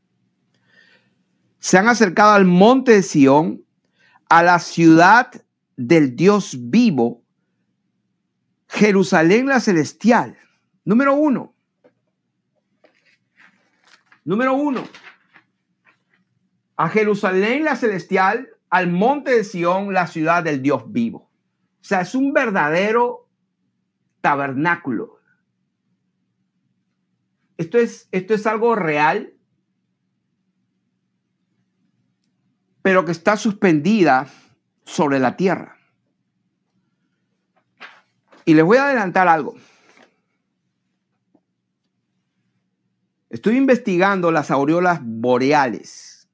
Se han acercado al monte de Sión, a la ciudad del Dios vivo, Jerusalén la celestial. Número uno. A Jerusalén la celestial, al monte de Sión, la ciudad del Dios vivo. O sea, es un verdadero tabernáculo. Esto es algo real, pero que está suspendida sobre la tierra. Y les voy a adelantar algo. Estoy investigando las aureolas boreales,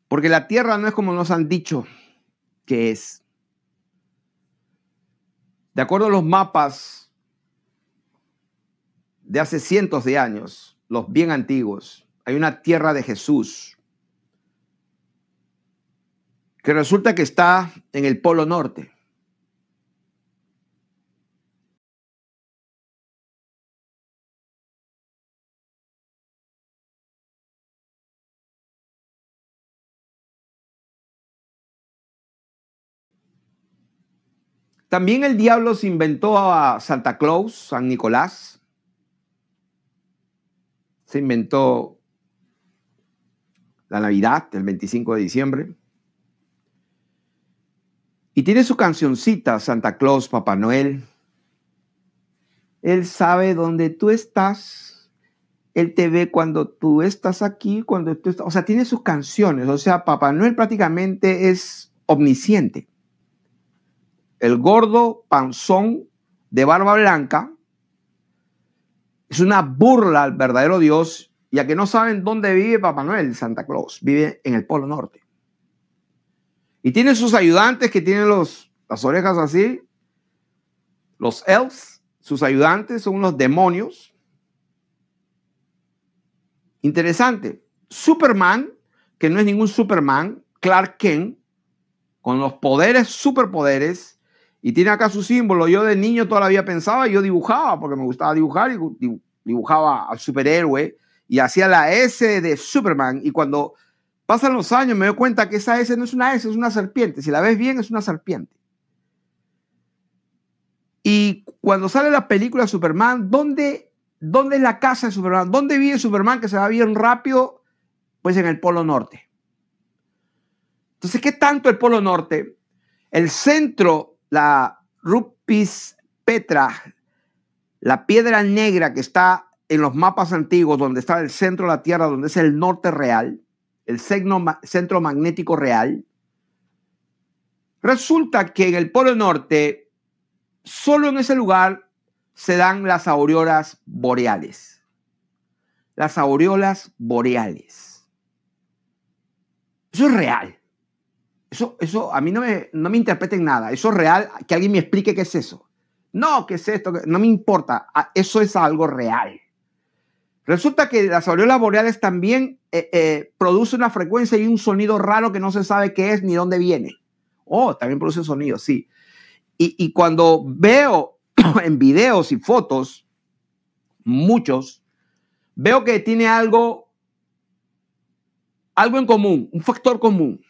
porque la tierra no es como nos han dicho que es. De acuerdo a los mapas de hace cientos de años, los bien antiguos, hay una tierra de Jesús que resulta que está en el Polo Norte. También el diablo se inventó a Santa Claus, San Nicolás. Se inventó la Navidad, el 25 de diciembre. Y tiene su cancioncita, Santa Claus, Papá Noel. Él sabe dónde tú estás. Él te ve cuando tú estás aquí, cuando tú estás... O sea, tiene sus canciones. O sea, Papá Noel prácticamente es omnisciente. El gordo panzón de barba blanca es una burla al verdadero Dios, ya que no saben dónde vive Papá Noel, Santa Claus. Vive en el Polo Norte. Y tiene sus ayudantes que tienen las orejas así. Los elves, sus ayudantes son unos demonios. Interesante. Superman, que no es ningún Superman, Clark Kent, con los poderes, superpoderes, y tiene acá su símbolo. Yo de niño toda la vida pensaba, yo dibujaba, porque me gustaba dibujar, y dibujaba al superhéroe, y hacía la S de Superman, y cuando pasan los años me doy cuenta que esa S no es una S, es una serpiente. Si la ves bien, es una serpiente. Y cuando sale la película Superman, ¿dónde es la casa de Superman? ¿Dónde vive Superman que se va bien rápido? Pues en el Polo Norte. Entonces, ¿qué tanto el Polo Norte? El centro, la Rupis Petra, la piedra negra que está en los mapas antiguos, donde está el centro de la Tierra, donde es el norte real, el centro magnético real, resulta que en el Polo Norte, solo en ese lugar se dan las auroras boreales. Las auroras boreales. Eso es real. Eso a mí no me interpreten nada. Eso es real. Que alguien me explique qué es eso. No, ¿qué es esto? No me importa. Eso es algo real. Resulta que las auroras boreales también producen una frecuencia y un sonido raro que no se sabe qué es ni dónde viene. Oh, también produce sonido, sí. Y cuando veo en videos y fotos, muchos, veo que tiene algo en común, un factor común.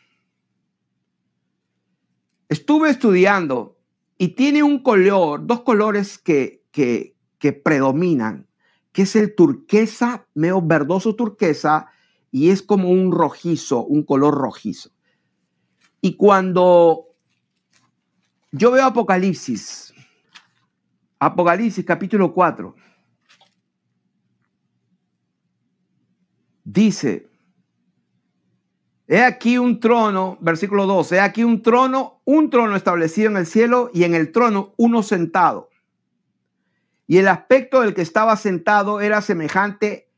Estuve estudiando y tiene un color, dos colores que predominan, que es el turquesa, medio verdoso turquesa, y es como un rojizo, un color rojizo. Y cuando yo veo Apocalipsis capítulo 4, dice, he aquí un trono, versículo 2, he aquí un trono establecido en el cielo y en el trono uno sentado. Y el aspecto del que estaba sentado era semejante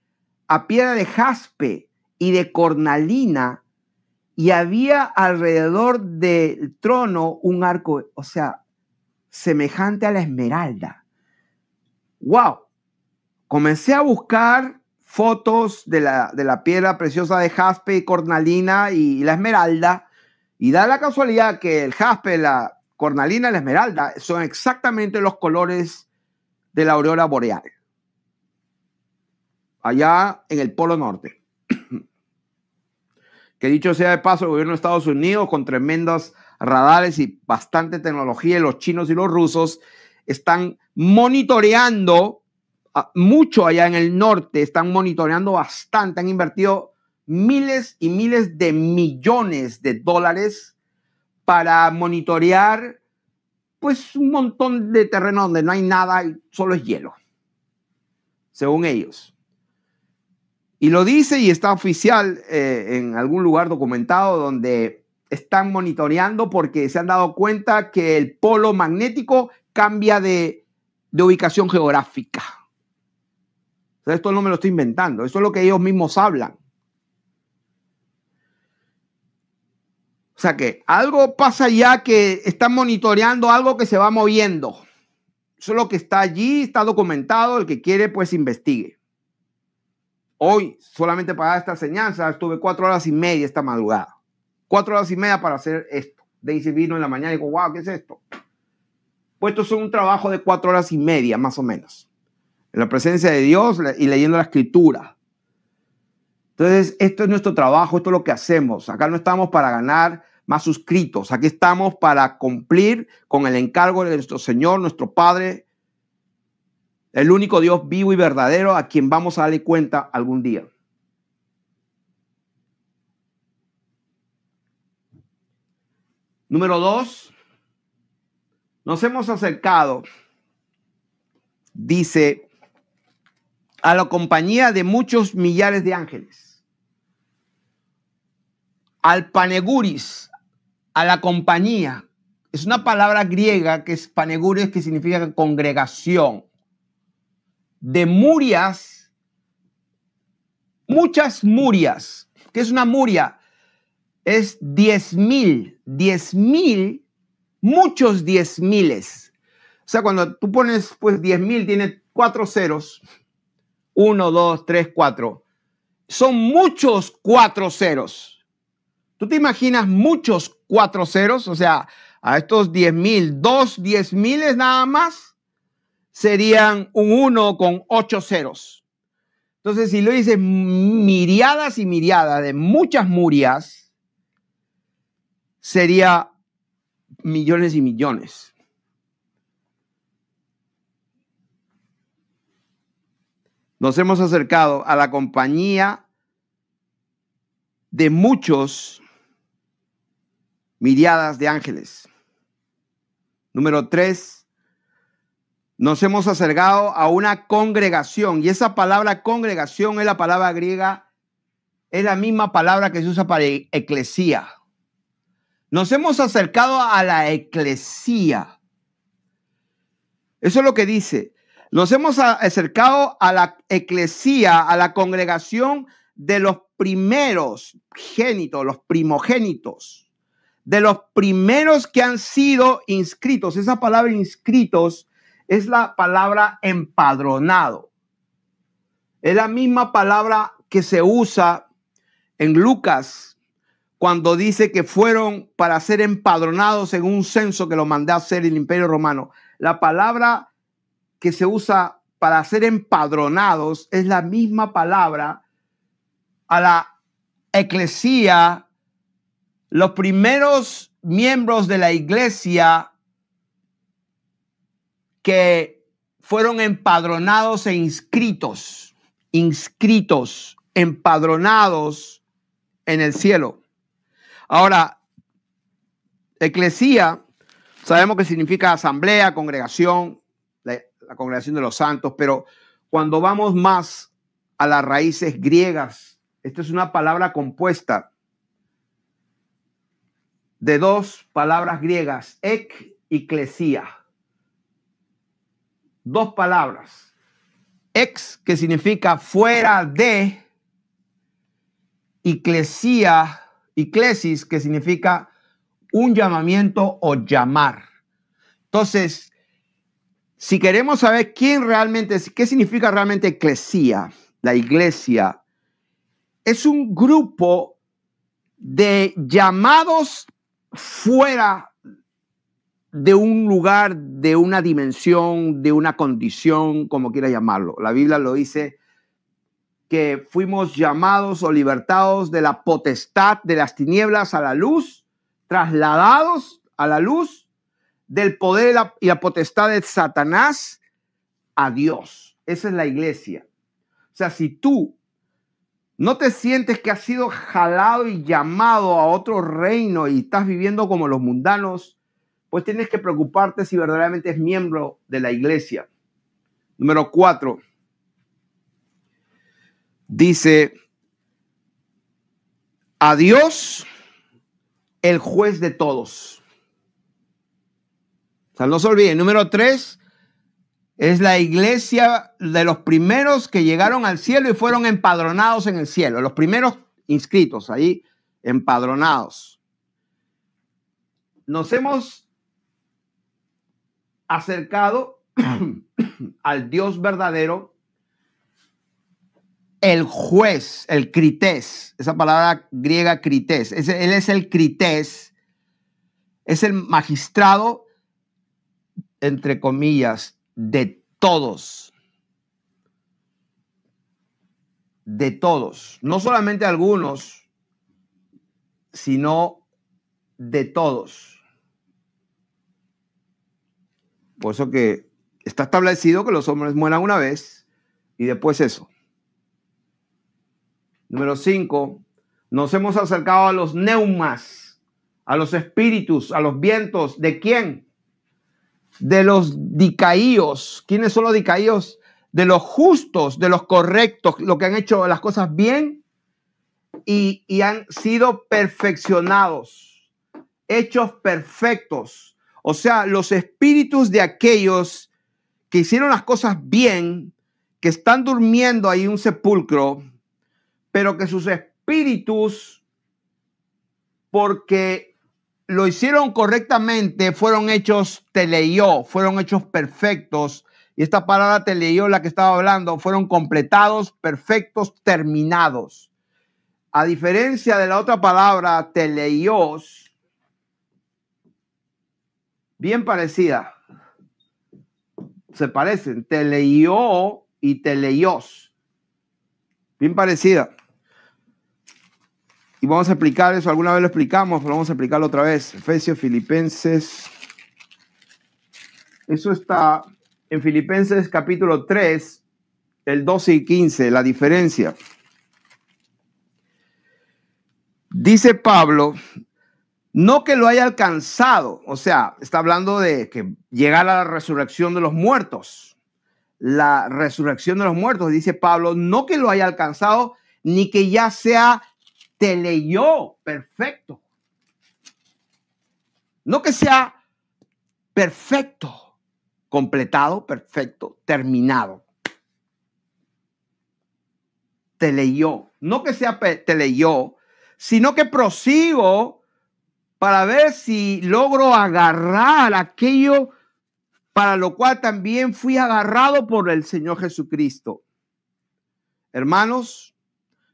a piedra de jaspe y de cornalina, y había alrededor del trono un arco, o sea, semejante a la esmeralda. ¡Wow! Comencé a buscar fotos de la piedra preciosa de jaspe y cornalina y la esmeralda, y da la casualidad que el jaspe, la cornalina y la esmeralda son exactamente los colores de la aurora boreal, allá en el Polo Norte. Que dicho sea de paso, el gobierno de Estados Unidos, con tremendos radares y bastante tecnología, y los chinos y los rusos están monitoreando mucho allá en el norte, están monitoreando bastante, han invertido miles y miles de millones de dólares para monitorear pues un montón de terreno donde no hay nada y solo es hielo, según ellos. Y lo dice y está oficial en algún lugar documentado donde están monitoreando porque se han dado cuenta que el polo magnético cambia de ubicación geográfica. O sea, esto no me lo estoy inventando, esto es lo que ellos mismos hablan. O sea que algo pasa ya, que están monitoreando algo que se va moviendo. Eso es lo que está allí, está documentado. El que quiere, pues investigue. Hoy, solamente para esta enseñanza, estuve 4 horas y media esta madrugada. 4 horas y media para hacer esto. Daisy vino en la mañana y dijo, wow, ¿qué es esto? Pues esto es un trabajo de 4 horas y media, más o menos. En la presencia de Dios y leyendo la escritura. Entonces, esto es nuestro trabajo, esto es lo que hacemos. Acá no estamos para ganar más suscritos. Aquí estamos para cumplir con el encargo de nuestro Señor, nuestro Padre, el único Dios vivo y verdadero, a quien vamos a darle cuenta algún día. Número 2, nos hemos acercado, dice, a la compañía de muchos millares de ángeles, al paneguris, a la compañía. Es una palabra griega que es paneguris, que significa congregación. De murias, muchas murias. ¿Qué es una muria? Es 10,000, 10,000, muchos 10,000. O sea, cuando tú pones pues 10,000, tiene 4 ceros. 1, 2, 3, 4. Son muchos 4 ceros. ¿Tú te imaginas muchos 4 ceros? O sea, a estos 10,000, 2 10,000 nada más serían un 1 con 8 ceros. Entonces, si lo dices miriadas y miriadas de muchas murias, sería millones y millones. Nos hemos acercado a la compañía de muchos miriadas de ángeles. Número 3, nos hemos acercado a una congregación. Y esa palabra congregación es la palabra griega, es la misma palabra que se usa para eclesía. Nos hemos acercado a la eclesía. Eso es lo que dice. Nos hemos acercado a la eclesía, a la congregación de los primeros génitos, los primogénitos, de los primeros que han sido inscritos. Esa palabra inscritos es la palabra empadronado. Es la misma palabra que se usa en Lucas cuando dice que fueron para ser empadronados en un censo que lo mandó a hacer el Imperio Romano. La palabra que se usa para ser empadronados es la misma palabra a la eclesía, los primeros miembros de la iglesia que fueron empadronados e inscritos, empadronados en el cielo. Ahora, eclesía, sabemos que significa asamblea, congregación, la congregación de los santos, pero cuando vamos más a las raíces griegas, esta es una palabra compuesta de dos palabras griegas, ek y klesía. Dos palabras. Ex, que significa fuera de, y klesía, y klesis, que significa un llamamiento o llamar. Entonces, si queremos saber qué significa realmente eclesía, la iglesia, es un grupo de llamados fuera de un lugar, de una dimensión, de una condición, como quiera llamarlo. La Biblia lo dice, que fuimos llamados o libertados de la potestad de las tinieblas a la luz, trasladados a la luz del poder y la potestad de Satanás a Dios. Esa es la iglesia. O sea, si tú no te sientes que has sido jalado y llamado a otro reino y estás viviendo como los mundanos, pues tienes que preocuparte si verdaderamente es miembro de la iglesia. Número 4. Dice, a Dios, el juez de todos. O sea, no se olviden. Número 3 es la iglesia de los primeros que llegaron al cielo y fueron empadronados en el cielo. Los primeros inscritos ahí, empadronados. Nos hemos acercado al Dios verdadero, el juez, el krités, esa palabra griega krités. Él es el krités, es el magistrado, entre comillas, de todos. De todos. No solamente algunos, sino de todos. Por eso que está establecido que los hombres mueran una vez y después eso. Número 5, nos hemos acercado a los neumas, a los espíritus, a los vientos. ¿De quién? De los dicaíos. ¿Quiénes son los dicaíos? De los justos, de los correctos, los que han hecho las cosas bien y han sido perfeccionados, hechos perfectos. O sea, los espíritus de aquellos que hicieron las cosas bien, que están durmiendo ahí en un sepulcro, pero que sus espíritus, porque lo hicieron correctamente, fueron hechos teleió, fueron hechos perfectos. Y esta palabra teleió, la que estaba hablando, fueron completados, perfectos, terminados. A diferencia de la otra palabra, teleios, bien parecida. Se parecen, teleió y teleios. Bien parecida. Y vamos a explicar eso. Alguna vez lo explicamos, pero vamos a explicarlo otra vez. Efesios, Filipenses. Eso está en Filipenses capítulo 3, el 12 y 15, la diferencia. Dice Pablo, No que lo haya alcanzado, o sea, está hablando de que llega la resurrección de los muertos. La resurrección de los muertos, dice Pablo, no que lo haya alcanzado, ni que ya sea teleio, perfecto. No que sea perfecto, completado, perfecto, terminado. Teleio, no que sea teleio, sino que prosigo para ver si logro agarrar aquello para lo cual también fui agarrado por el Señor Jesucristo. Hermanos,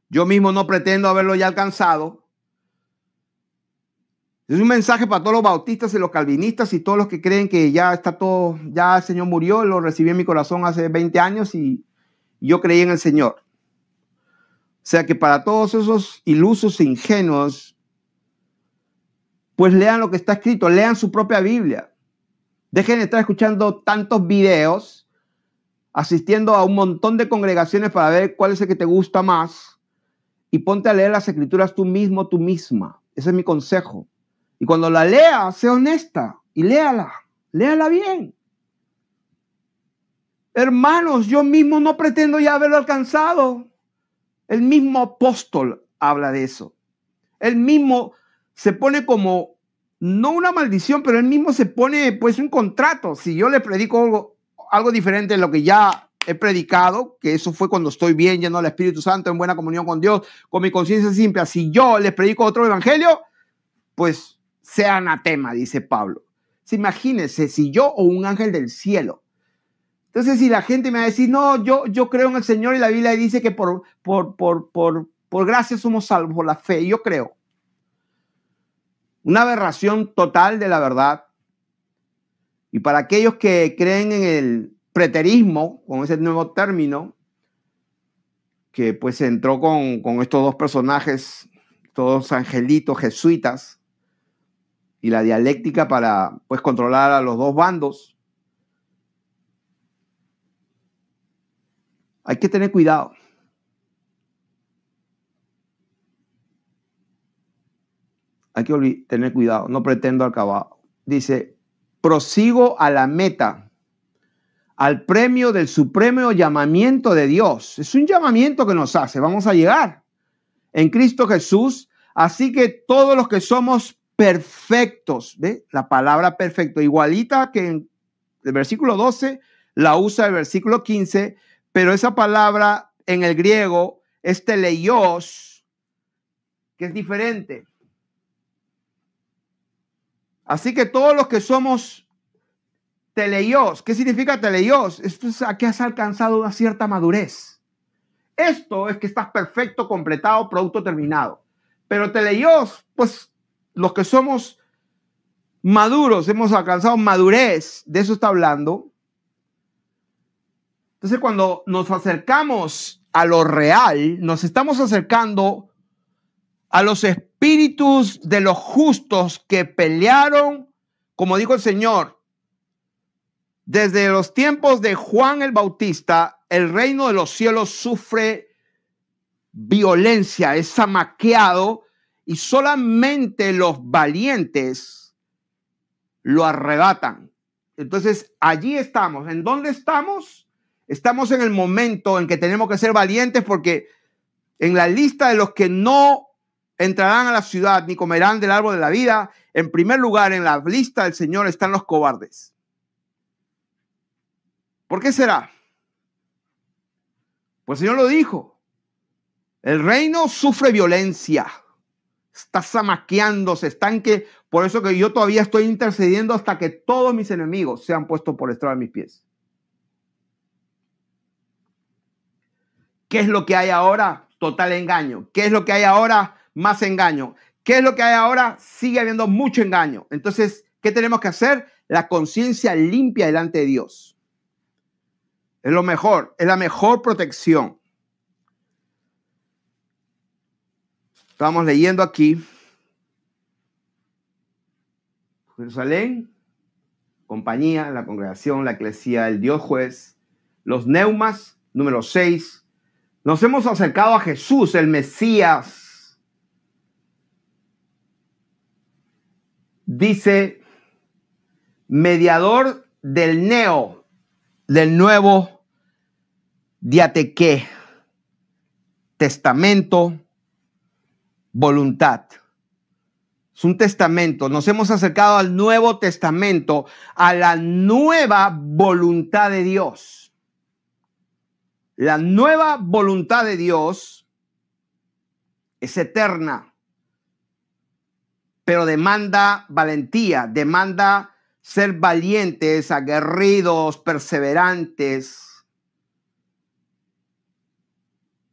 yo mismo no pretendo haberlo ya alcanzado. Es un mensaje para todos los bautistas y los calvinistas y todos los que creen que ya está todo, ya el Señor murió, lo recibí en mi corazón hace 20 años y yo creí en el Señor. O sea que para todos esos ilusos e ingenuos, pues lean lo que está escrito, lean su propia Biblia. Dejen de estar escuchando tantos videos, asistiendo a un montón de congregaciones para ver cuál es el que te gusta más y ponte a leer las escrituras tú mismo, tú misma. Ese es mi consejo. Y cuando la leas, sé honesta y léala bien. Hermanos, yo mismo no pretendo ya haberlo alcanzado. El mismo apóstol habla de eso. Él mismo se pone como, no una maldición, pero él mismo se pone pues un contrato. Si yo le predico algo diferente de lo que ya he predicado, que eso fue cuando estoy bien, lleno del Espíritu Santo, en buena comunión con Dios, con mi conciencia simple, si yo les predico otro evangelio, pues sea anatema, dice Pablo. Imagínense, si yo o un ángel del cielo. Entonces, si la gente me va a decir, no, yo creo en el Señor y la Biblia dice que por gracia somos salvos, por la fe, yo creo. Una aberración total de la verdad. Y para aquellos que creen en el preterismo, con ese nuevo término, que pues entró con estos dos personajes, todos angelitos, jesuitas, y la dialéctica para pues controlar a los dos bandos. Hay que tener cuidado. Hay que tener cuidado. No pretendo acabar. Dice, prosigo a la meta, al premio del supremo llamamiento de Dios. Es un llamamiento que nos hace. Vamos a llegar en Cristo Jesús. Así que todos los que somos perfectos, ¿ve? La palabra perfecto, igualita que en el versículo 12, la usa el versículo 15, pero esa palabra en el griego es teleios, que es diferente. Así que todos los que somos teleios, ¿qué significa teleios? Esto es que has alcanzado una cierta madurez. Esto es que estás perfecto, completado, producto terminado. Pero teleios, pues los que somos maduros, hemos alcanzado madurez, de eso está hablando. Entonces, cuando nos acercamos a lo real, nos estamos acercando a los espíritus de los justos que pelearon, como dijo el Señor, desde los tiempos de Juan el Bautista, el reino de los cielos sufre violencia, es zamaqueado y solamente los valientes lo arrebatan. Entonces, allí estamos. ¿En dónde estamos? Estamos en el momento en que tenemos que ser valientes porque en la lista de los que no entrarán a la ciudad ni comerán del árbol de la vida, en primer lugar en la lista del Señor están los cobardes. ¿Por qué será? Pues el Señor lo dijo. El reino sufre violencia. Está zamaqueándose, por eso que yo todavía estoy intercediendo hasta que todos mis enemigos sean puestos por estrado de mis pies. ¿Qué es lo que hay ahora? Total engaño. ¿Qué es lo que hay ahora? Más engaño. ¿Qué es lo que hay ahora? Sigue habiendo mucho engaño. Entonces, ¿qué tenemos que hacer? La conciencia limpia delante de Dios. Es lo mejor, es la mejor protección. Estamos leyendo aquí. Jerusalén, compañía, la congregación, la eclesía, el Dios juez, los neumas, número 6. Nos hemos acercado a Jesús, el Mesías. dice mediador del nuevo diatequé, testamento, voluntad. Es un testamento. Nos hemos acercado al Nuevo Testamento, a la nueva voluntad de Dios. La nueva voluntad de Dios es eterna, pero demanda valentía, demanda ser valientes, aguerridos, perseverantes,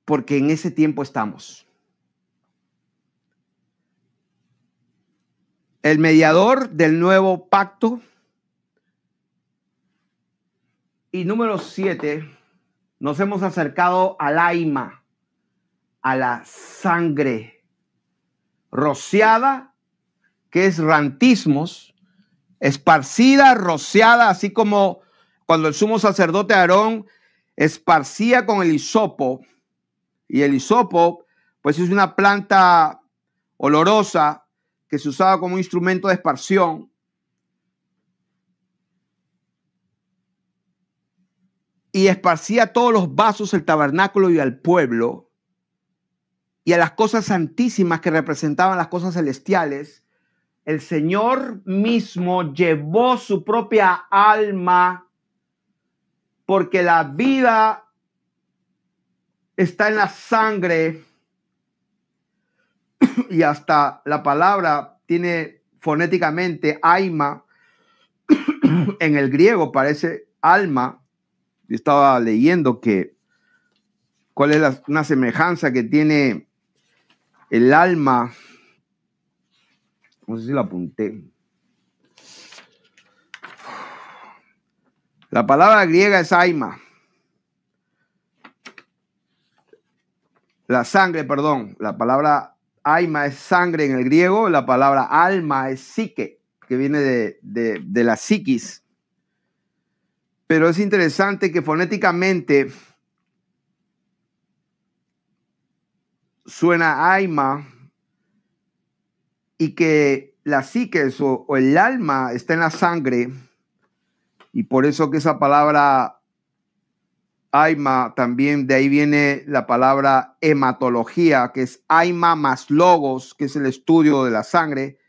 porque en ese tiempo estamos. El mediador del nuevo pacto. Y número 7, nos hemos acercado al aima, a la sangre rociada, que es rantismos, esparcida, rociada, así como cuando el sumo sacerdote Aarón esparcía con el hisopo, y el hisopo pues es una planta olorosa que se usaba como instrumento de esparción. Y esparcía a todos los vasos, el tabernáculo y al pueblo, y a las cosas santísimas que representaban las cosas celestiales. El Señor mismo llevó su propia alma, porque la vida está en la sangre. Y hasta la palabra tiene fonéticamente aima. En el griego parece alma. Yo estaba leyendo cuál es una semejanza que tiene el alma. No sé si lo apunté. La palabra griega es aima. La palabra aima es sangre en el griego. La palabra alma es psique, que viene de la psiquis. Pero es interesante que fonéticamente suena aima y que la psiquis o el alma está en la sangre, y por eso que esa palabra aima también, de ahí viene la palabra hematología, que es aima más logos, que es el estudio de la sangre,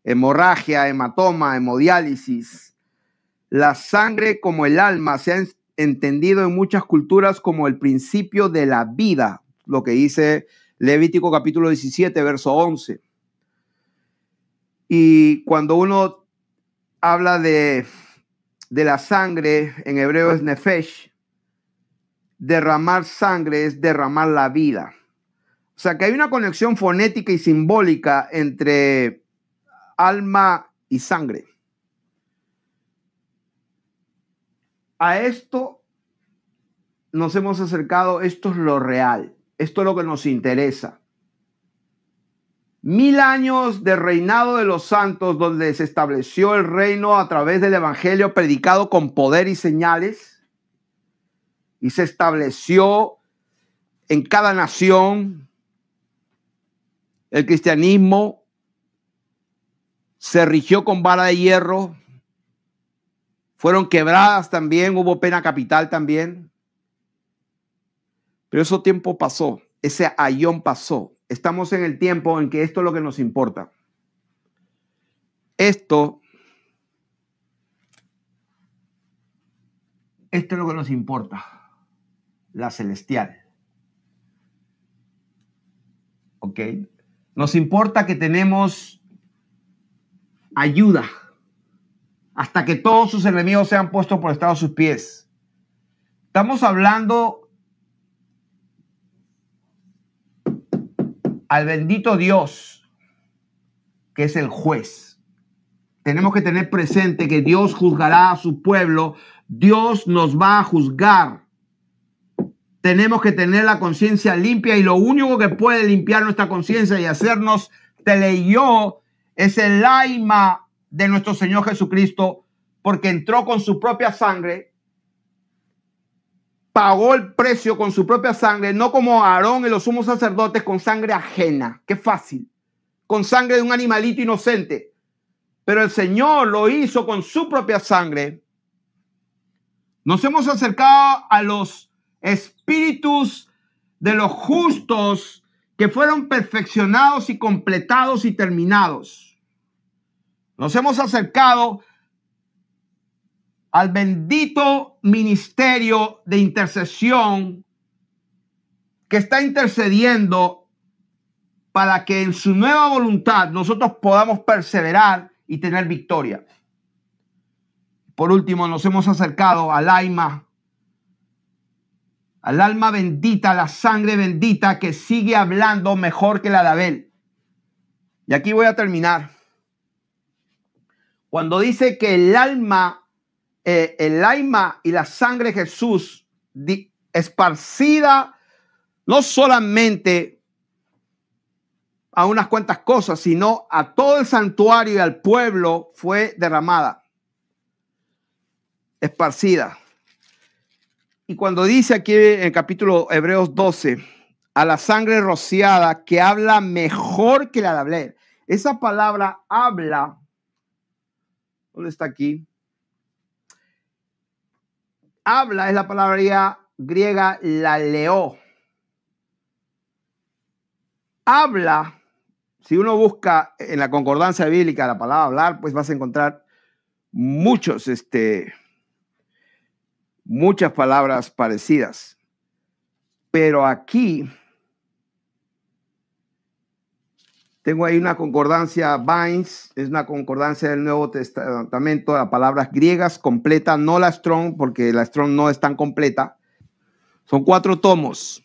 hemorragia, hematoma, hemodiálisis. La sangre, como el alma, se ha entendido en muchas culturas como el principio de la vida, lo que dice Levítico capítulo 17, verso 11. Y cuando uno habla de la sangre, en hebreo es nefesh, derramar sangre es derramar la vida. O sea que hay una conexión fonética y simbólica entre alma y sangre. A esto nos hemos acercado, esto es lo real, esto es lo que nos interesa. 1000 años de reinado de los santos, donde se estableció el reino a través del evangelio predicado con poder y señales, y se estableció en cada nación. El cristianismo se rigió con vara de hierro, fueron quebradas también, hubo pena capital también. Pero ese tiempo pasó, ese ayón pasó. Estamos en el tiempo en que esto es lo que nos importa. Esto es lo que nos importa, la celestial. ¿Ok? Nos importa que tenemos ayuda hasta que todos sus enemigos sean puestos por estrado de sus pies. Estamos hablando al bendito Dios, que es el juez. Tenemos que tener presente que Dios juzgará a su pueblo. Dios nos va a juzgar. Tenemos que tener la conciencia limpia, y lo único que puede limpiar nuestra conciencia y hacernos teleió es el aima de nuestro Señor Jesucristo, porque entró con su propia sangre, pagó el precio con su propia sangre, no como Aarón y los sumos sacerdotes con sangre ajena. Qué fácil. Con sangre de un animalito inocente. pero el Señor lo hizo con su propia sangre. Nos hemos acercado a los espíritus de los justos que fueron perfeccionados y completados y terminados. Nos hemos acercado al bendito ministerio de intercesión que está intercediendo para que en su nueva voluntad nosotros podamos perseverar y tener victoria. Por último, nos hemos acercado al alma bendita, la sangre bendita que sigue hablando mejor que la de Abel. Y aquí voy a terminar. Cuando dice que el alma y la sangre de Jesús esparcida no solamente a unas cuantas cosas, sino a todo el santuario y al pueblo fue derramada, esparcida. Y cuando dice aquí en el capítulo Hebreos 12, a la sangre rociada que habla mejor que la de Abel. Esa palabra habla, ¿dónde está aquí? Habla es la palabra griega laleo. Habla, si uno busca en la concordancia bíblica la palabra hablar, pues vas a encontrar muchas palabras parecidas. Pero aquí tengo ahí una concordancia Vines, es una concordancia del Nuevo Testamento, las palabras griegas completa, no la Strong, porque la Strong no es tan completa. Son 4 tomos.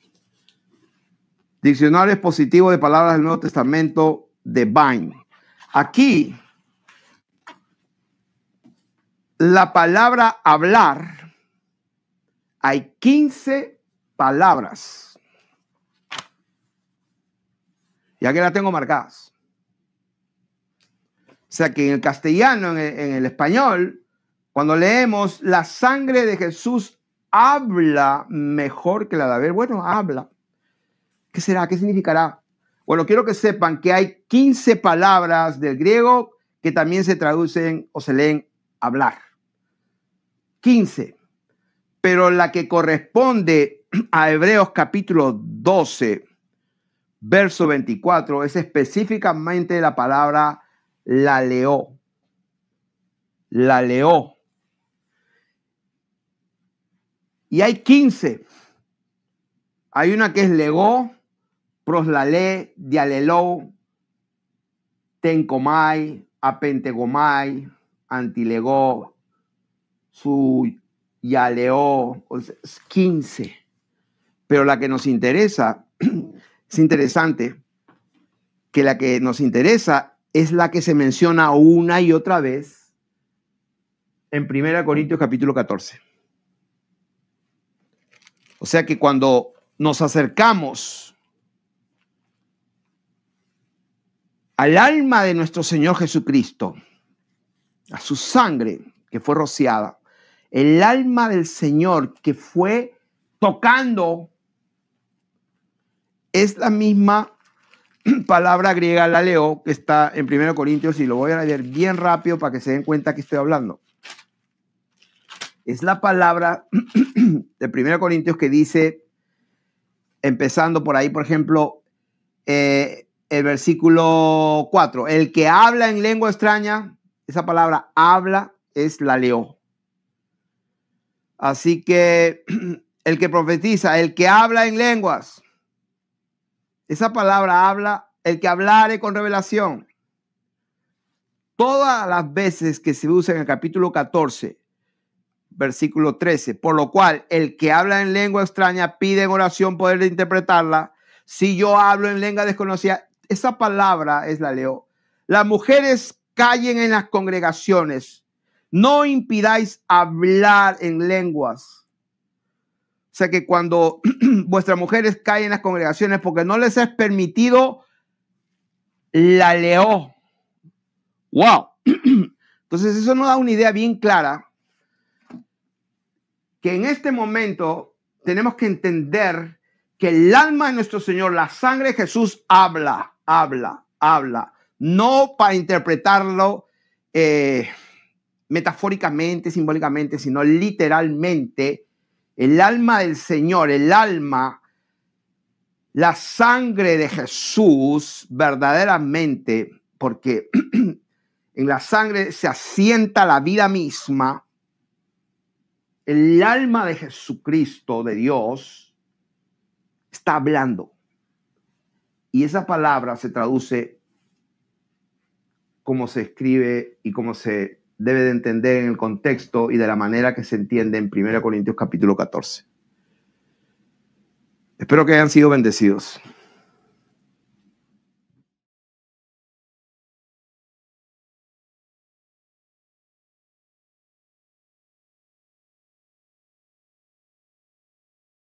Diccionario expositivo de palabras del Nuevo Testamento de Vine. Aquí, la palabra hablar, hay 15 palabras. Y aquí las tengo marcadas. O sea que en el castellano, en el español, cuando leemos la sangre de Jesús habla mejor que la de Abel. Bueno, habla. ¿Qué será? ¿Qué significará? Bueno, quiero que sepan que hay 15 palabras del griego que también se traducen o se leen hablar. 15. Pero la que corresponde a Hebreos capítulo 12, verso 24, es específicamente la palabra laleo. Laleo. Y hay 15. Hay una que es legó, proslalé, dialeló, tencomai, apentegomai, antilegó, su yaleó, es 15. Pero la que nos interesa, es interesante que la que nos interesa es la que se menciona una y otra vez en 1 Corintios capítulo 14. O sea que cuando nos acercamos al alma de nuestro Señor Jesucristo, a su sangre que fue rociada, el alma del Señor que fue tocando, es la misma palabra griega laleo que está en 1 Corintios, y lo voy a leer bien rápido para que se den cuenta que estoy hablando. Es la palabra de 1 Corintios que dice, empezando por ahí, por ejemplo, el versículo 4, el que habla en lengua extraña, esa palabra habla es laleo. Así que el que profetiza, el que habla en lenguas, esa palabra habla, el que hablare con revelación. Todas las veces que se usa en el capítulo 14, versículo 13, por lo cual el que habla en lengua extraña pide en oración poder interpretarla. Si yo hablo en lengua desconocida, esa palabra es laleo. Las mujeres callen en las congregaciones. No impidáis hablar en lenguas. O sea que cuando vuestras mujeres caen en las congregaciones porque no les es permitido laleo. ¡Wow! Entonces eso nos da una idea bien clara que en este momento tenemos que entender que el alma de nuestro Señor, la sangre de Jesús, habla. No para interpretarlo metafóricamente, simbólicamente, sino literalmente, el alma del Señor, el alma, la sangre de Jesús, verdaderamente, porque en la sangre se asienta la vida misma, el alma de Jesucristo, de Dios, está hablando. Y esa palabra se traduce como se escribe y como se debe de entender en el contexto y de la manera que se entiende en 1 Corintios capítulo 14. Espero que hayan sido bendecidos.